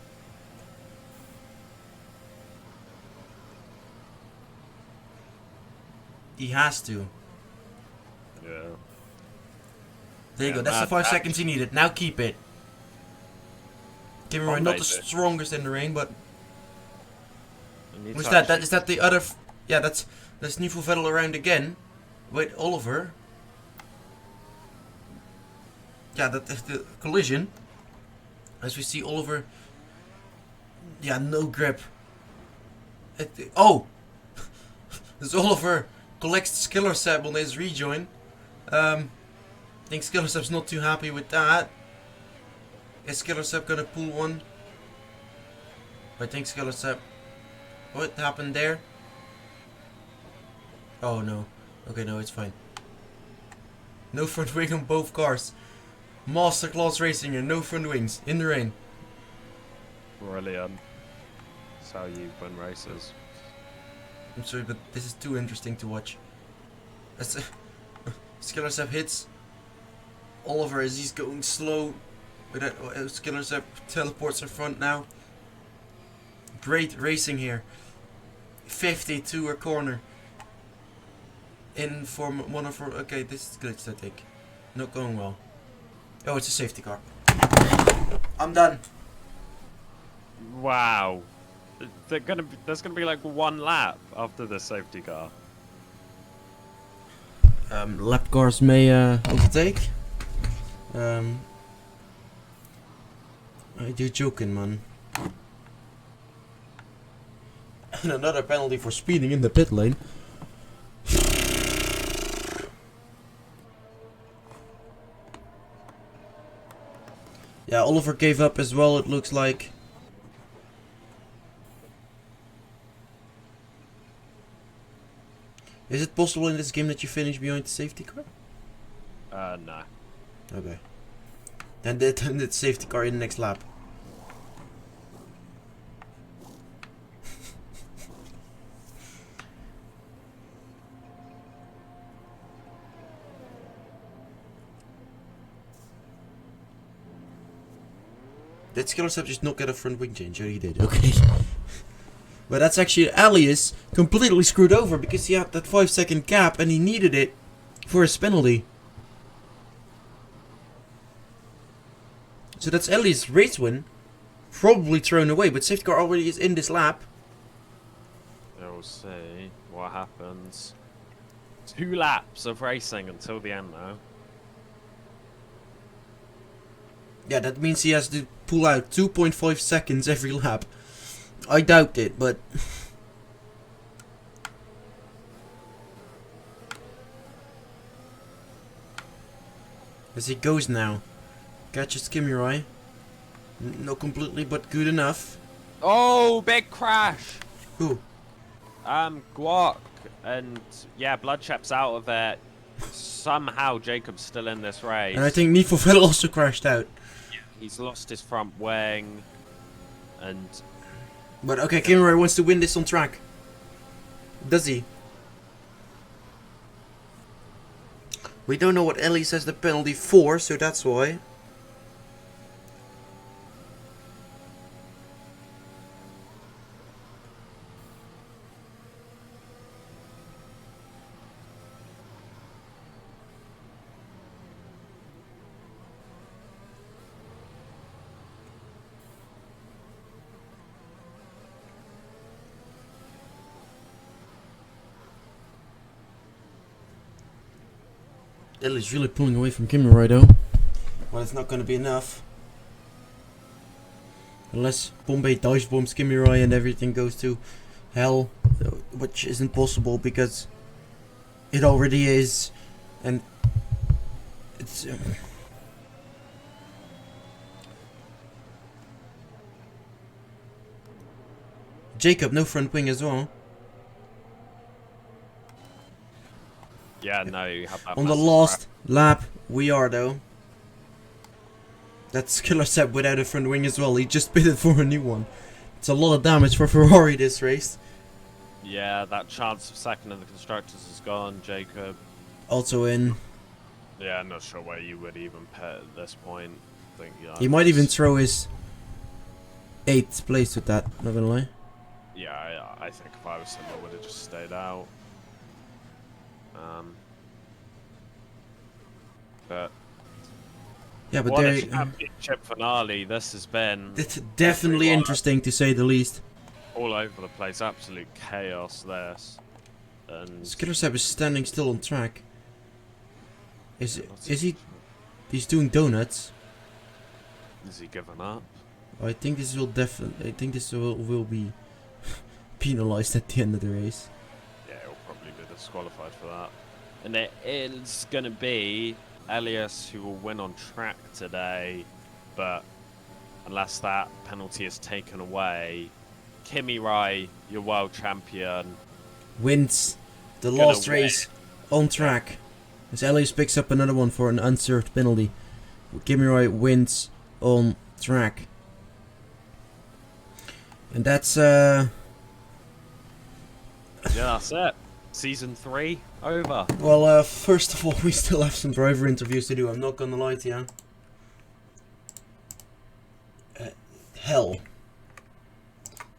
He has to. Yeah. There you go. That's the 5 seconds he needed. Now keep it. Give me right. Not the strongest in the rain, but what's that? Is that the other? Yeah, that's Nico Vettel around again. Wait, Oliver. Yeah, that is the collision. As we see Oliver. Yeah, no grip. Oh, this Oliver collects Skiller Seb on his rejoin. I think Skiller Seb's not too happy with that. Is Skiller Seb gonna pull one? I think Skiller Seb. What happened there? Oh no. Okay, no, it's fine. No front wing on both cars. Masterclass racing here, no front wings in the rain. Brilliant. That's how you win races. I'm sorry, but this is too interesting to watch. Skiller Seb hits Oliver as he's going slow. Skiller Seb teleports in front now. Great racing here. 52 a corner. In for one of our. Okay, this is glitched, I think. Not going well. Oh, it's a safety car. I'm done. Wow. There's gonna be like one lap after the safety car. Lap cars may overtake. You're joking, man. And another penalty for speeding in the pit lane. Yeah, Oliver gave up as well, it looks like. Is it possible in this game that you finish behind the safety car? No. Okay. Then the safety car in the next lap. Did Skillerstep just not get a front wing change? Oh, he did. Okay. But that's actually Alias completely screwed over because he had that 5-second gap and he needed it for his penalty. So that's Alias' race win. Probably thrown away, but safety car already is in this lap. We'll see what happens. 2 laps of racing until the end now. Yeah, that means he has to pull out 2.5 seconds every lap. I doubt it, but... As he goes now. Catches Kimirai. Not completely, but good enough. Oh, big crash! Who? Guac. And, yeah, Bloodshep's out of it. Somehow Jacob's still in this race. And I think Nifofel also crashed out. He's lost his front wing. And... But okay, Kimirai wants to win this on track. Does he? We don't know what Ellie says the penalty for, so that's why. Ellie's really pulling away from Kimirai though. Well, it's not going to be enough. Unless Bombay dive bombs Kimirai and everything goes to hell. Which isn't possible because it already is. And it's... Jacob, no front wing as well. Yeah, no, you have that On the massive last lap, we are though. That's Skillerstep without a front wing as well. He just pitted for a new one. It's a lot of damage for Ferrari this race. Yeah, that chance of second in the constructors is gone, Jacob. Also in. Yeah, I'm not sure where you would even pit at this point. I think, yeah, He might even throw his 8th place with that, not gonna lie. Yeah, I think if I was him, I would have just stayed out. But Yeah, but what a they, championship finale this has been. it's definitely interesting to say the least. All over the place, absolute chaos this. And Skillerstep is standing still on track. Is not he? He's doing donuts. Is he giving up? I think this will definitely. I think this will be penalized at the end of the race. Yeah, he'll probably be disqualified for that. And it is going to be Elias who will win on track today, but unless that penalty is taken away, Kimirai, your world champion, Wins the Gonna last race on track. As Elias picks up another one for an unserved penalty. Kimirai wins on track. And that's yeah, that's it. Season 3 over. well, first of all, we still have some driver interviews to do. I'm not gonna lie to you. Hell.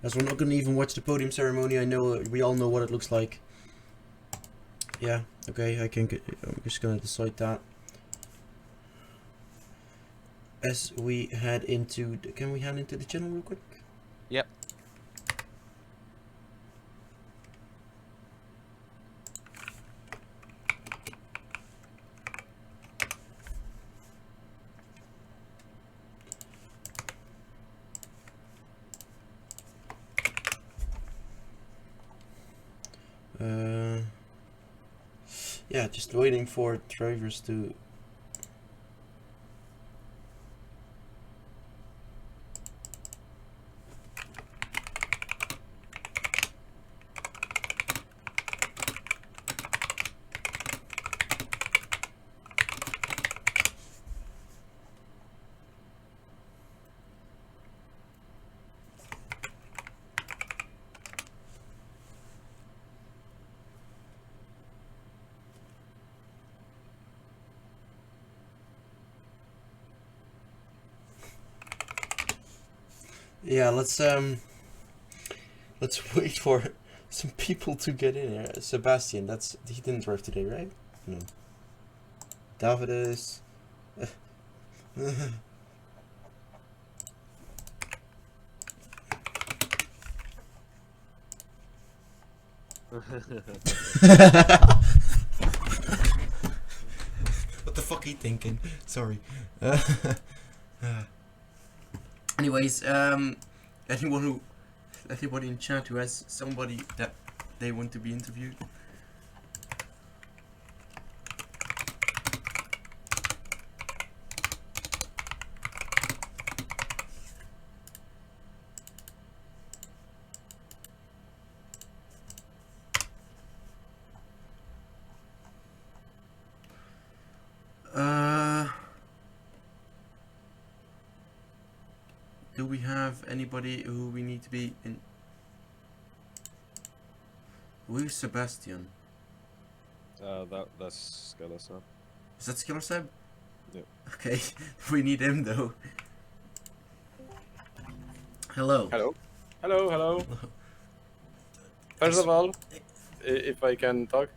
As we're not gonna even watch the podium ceremony. I know we all know what it looks like. Yeah. Okay. I'm just gonna decide that. As we head into, can we head into the channel real quick? Yep. Yeah, just waiting for drivers to. Yeah, let's wait for some people to get in here. Sebastian, he didn't drive today, right? No. David is. What the fuck are you thinking? Sorry. Anyways, anybody in chat who has somebody that they want to be interviewed? Do we have anybody who we need to be in? Who's Sebastian? That's Skella, so. Is that Skiller Seb? Yeah. Okay, we need him though. Hello. Hello. Hello, hello. First of all, if I can talk.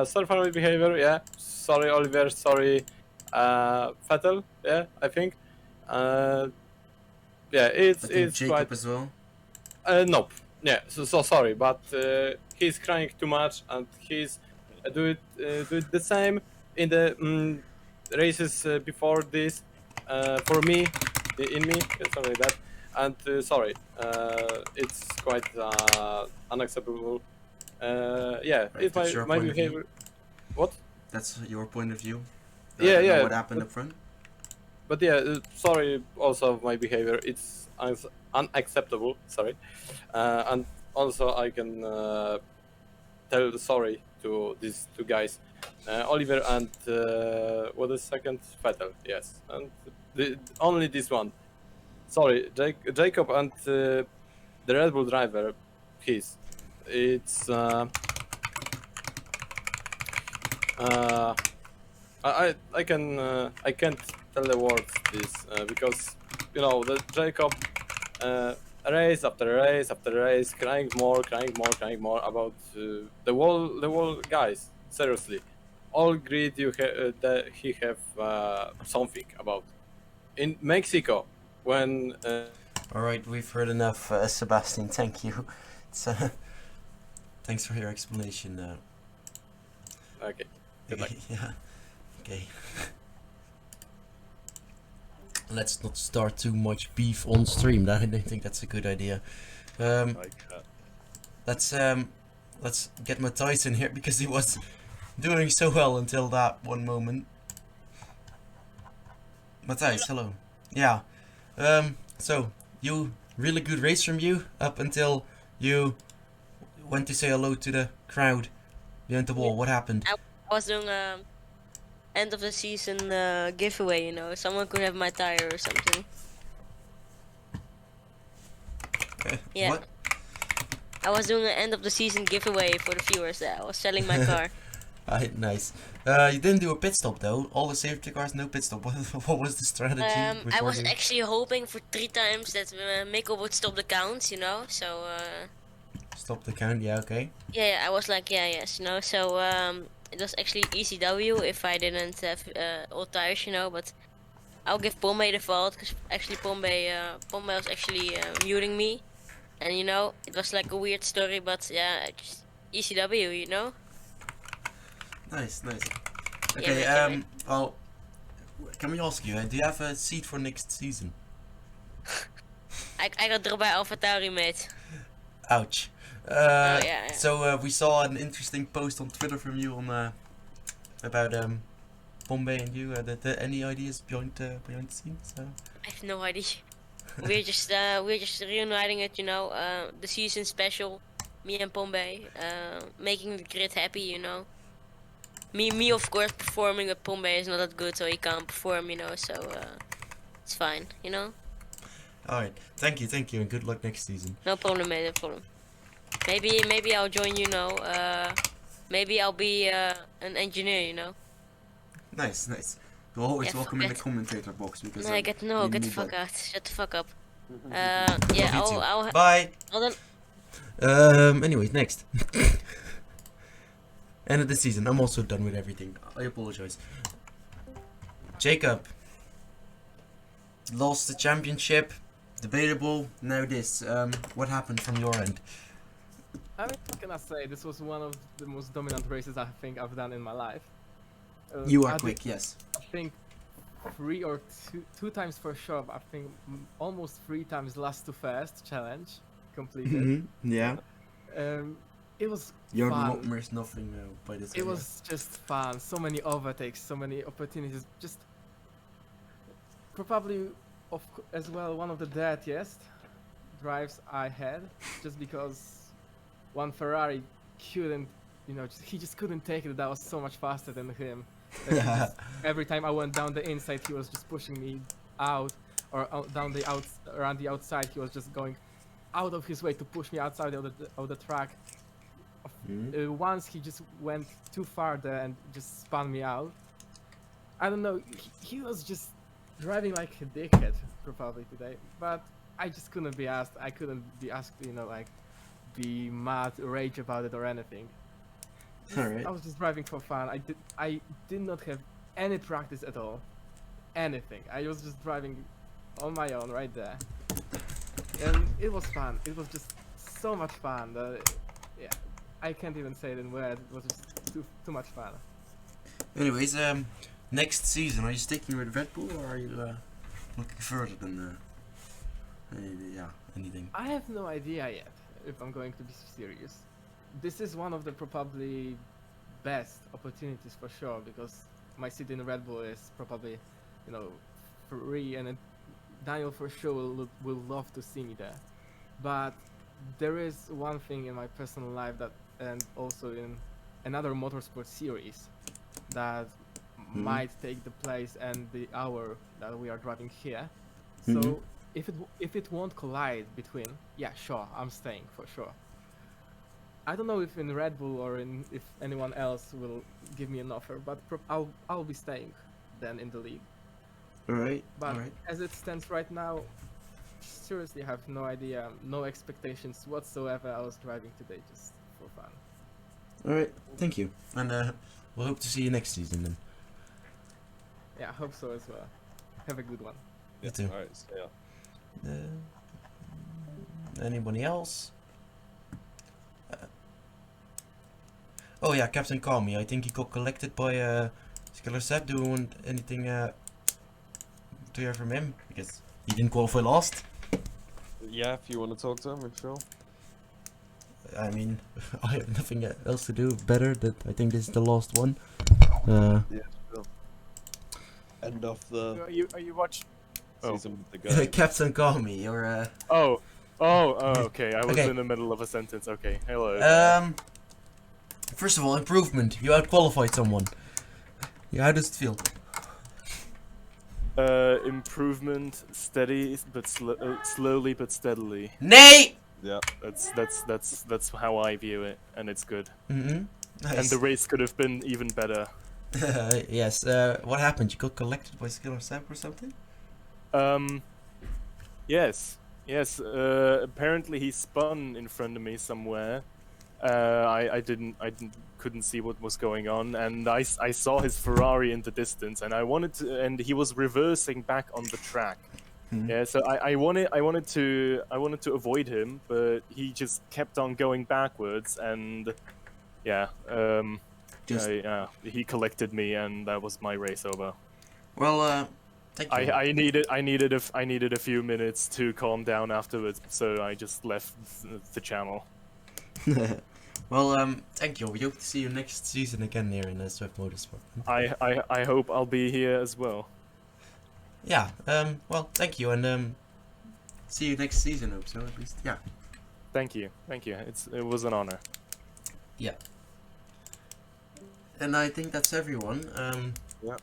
Sorry for my behavior, yeah. Sorry, Oliver, sorry, Vettel, yeah, I think. Yeah, I think it's Jacob quite... as well. Nope. Yeah, so sorry, but he's crying too much and he's do it the same in the races before this for me, in me, something like that. And sorry, it's quite unacceptable. Yeah, Right, it's that's your my point of view. behavior. What? That's your point of view. Yeah, I don't know yeah, what happened but- up front? But yeah, sorry also of my behavior. It's unacceptable. Sorry, and also I can tell sorry to these two guys, Oliver and what is second Vettel. Yes, and only this one. Sorry, Jacob and the Red Bull driver. It's I can't tell the words this because you know the Jacob race after race after race crying more about the wall guys, seriously all grid that he have something about in Mexico when Alright, we've heard enough, Sebastian, thank you. It's, thanks for your explanation. okay, good luck. Yeah, okay. Let's not start too much beef on stream. I don't think that's a good idea. Like Let's get Matthijs in here because he was doing so well until that one moment. Matthijs, hello. Yeah. So you really good race from you up until you went to say hello to the crowd behind the wall. What happened? I was doing end of the season giveaway, you know. Someone could have my tire or something. Yeah. What? I was doing an end of the season giveaway for the viewers there. I was selling my car. Nice. You didn't do a pit stop though. All the safety cars, no pit stop. What was the strategy? I was before you- actually hoping for 3 times that Mikko would stop the count, you know. So Stop the count. Yeah. Okay. yeah, I was like, yeah, yes, you know. So it was actually ECW if I didn't have all tires, you know. But I'll give Pombe the fault because actually Pombe was actually muting me, and you know it was like a weird story, but yeah, just ECW, you know. Nice. Yeah, Okay. right. Well, can we ask you? Do you have a seat for next season? I got dropped by AlphaTauri, mate. Ouch. Yeah. So we saw an interesting post on Twitter from you on about Pombe and you. Any ideas behind the scenes? I have no idea. we're just reuniting it, you know. The season special, me and Pombe, making the grid happy, you know. Me of course performing with Pombe is not that good, so he can't perform, you know. So it's fine, you know. All right. Thank you, and good luck next season. No problem, mate. No problem. Maybe I'll join, you know. Maybe I'll be an engineer, you know. Nice. You're always Yeah, welcome in the forget- commentator box because No, get the we fuck need out. Shut the fuck up. Yeah, Love you too. I'll Bye. then. Anyways, next. End of the season. I'm also done with everything. I apologize. Jacob. Lost the championship. Debatable. Now this. What happened from your end? I mean, what can I say? This was one of the most dominant races I think I've done in my life. You are I quick, yes. I think three or two times for sure. I think almost 3 times last to first challenge completed. Yeah. It was Your fun. nightmare is nothing by this. It was just fun. So many overtakes, so many opportunities. Just probably as well one of the dirtiest drives I had, just because one Ferrari couldn't, he just couldn't take it. That was so much faster than him. That he just, every time I went down the inside, he was just pushing me out, or down the around the outside. He was just going out of his way to push me outside of the track. Once he just went too far there and just spun me out. I don't know. He was just driving like a dickhead probably today, but I just couldn't be asked. I couldn't be asked, like, be mad, rage about it or anything. Alright. I was just driving for fun. I did not have any practice at all. Anything. I was just driving on my own right there. And it was fun. It was just so much fun. Yeah, I can't even say it in words. It was just too much fun. Anyways, next season, are you sticking with Red Bull or are you looking further than anything? I have no idea yet if I'm going to be serious. This is one of the probably best opportunities for sure, because my seat in Red Bull is probably, free, and Daniel for sure will love to see me there. But there is one thing in my personal life and also in another motorsport series that might take the place and the hour that we are driving here. So if it won't collide between, yeah, sure, I'm staying for sure. I don't know if in Red Bull or if anyone else will give me an offer, but I'll be staying then in the league. Alright. But Alright. as it stands right now, seriously have no idea, no expectations whatsoever. I was driving today just for fun. Alright. Thank you. And we'll hope to see you next season then. Yeah, I hope so as well. Have a good one. You too. Alright, so yeah. Anybody else? Oh yeah, Captain Call Me. I think he got collected by Skiller Sepp. Do you want anything to hear from him? Because he didn't qualify last. Yeah, if you want to talk to him, I'm sure. I mean, I have nothing else to do better. That I think this is the last one. Yeah, sure. End off the Are you watching? season with the guy. Captain Call Me. Or Oh, okay. I was Okay. in the middle of a sentence. Okay, hello. First of all, improvement. You outqualified someone. Yeah, how does it feel? Improvement, steady, but slowly but steadily. Nay. Yeah. That's how I view it, and it's good. Mm-hmm. Nice. And the race could have been even better. Yes. What happened? You got collected by Skiller Sepp or something? Yes. Apparently he spun in front of me somewhere. I couldn't see what was going on, and I saw his Ferrari in the distance, and and he was reversing back on the track. Yeah, so I wanted to avoid him, but he just kept on going backwards, and yeah, he collected me, and that was my race over. Well, thank you. I needed a few minutes to calm down afterwards, so I just left the channel. Well, thank you. We hope to see you next season again here in Swift Motorsport. I hope I'll be here as well. Yeah. Well, thank you, and see you next season. Hope so, at least. Yeah. Thank you. It was an honor. Yeah. And I think that's everyone. Yeah.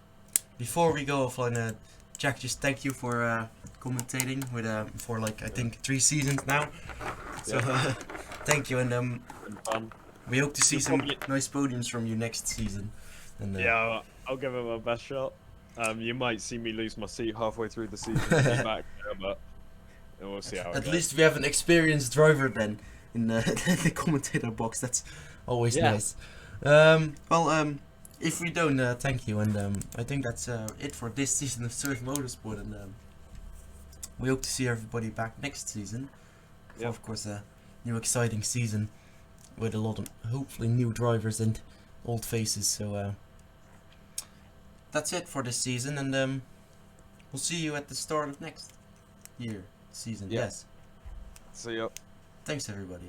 Before we go offline, Jack, just thank you for commentating with for like I think 3 seasons now. So thank you, and Been fun. we hope to see some probably- nice podiums from you next season. And Yeah, I'll give it my best shot. You might see me lose my seat halfway through the season, be back there, but we'll see how. At least we have an experienced driver then in the commentator box. That's always Yeah. nice. If we don't, thank you, and I think that's it for this season of Surf Motorsport, and we hope to see everybody back next season. For, of course, a new exciting season with a lot of hopefully new drivers and old faces. So that's it for this season, and we'll see you at the start of next year season. Yeah. Yes. See ya. Thanks everybody.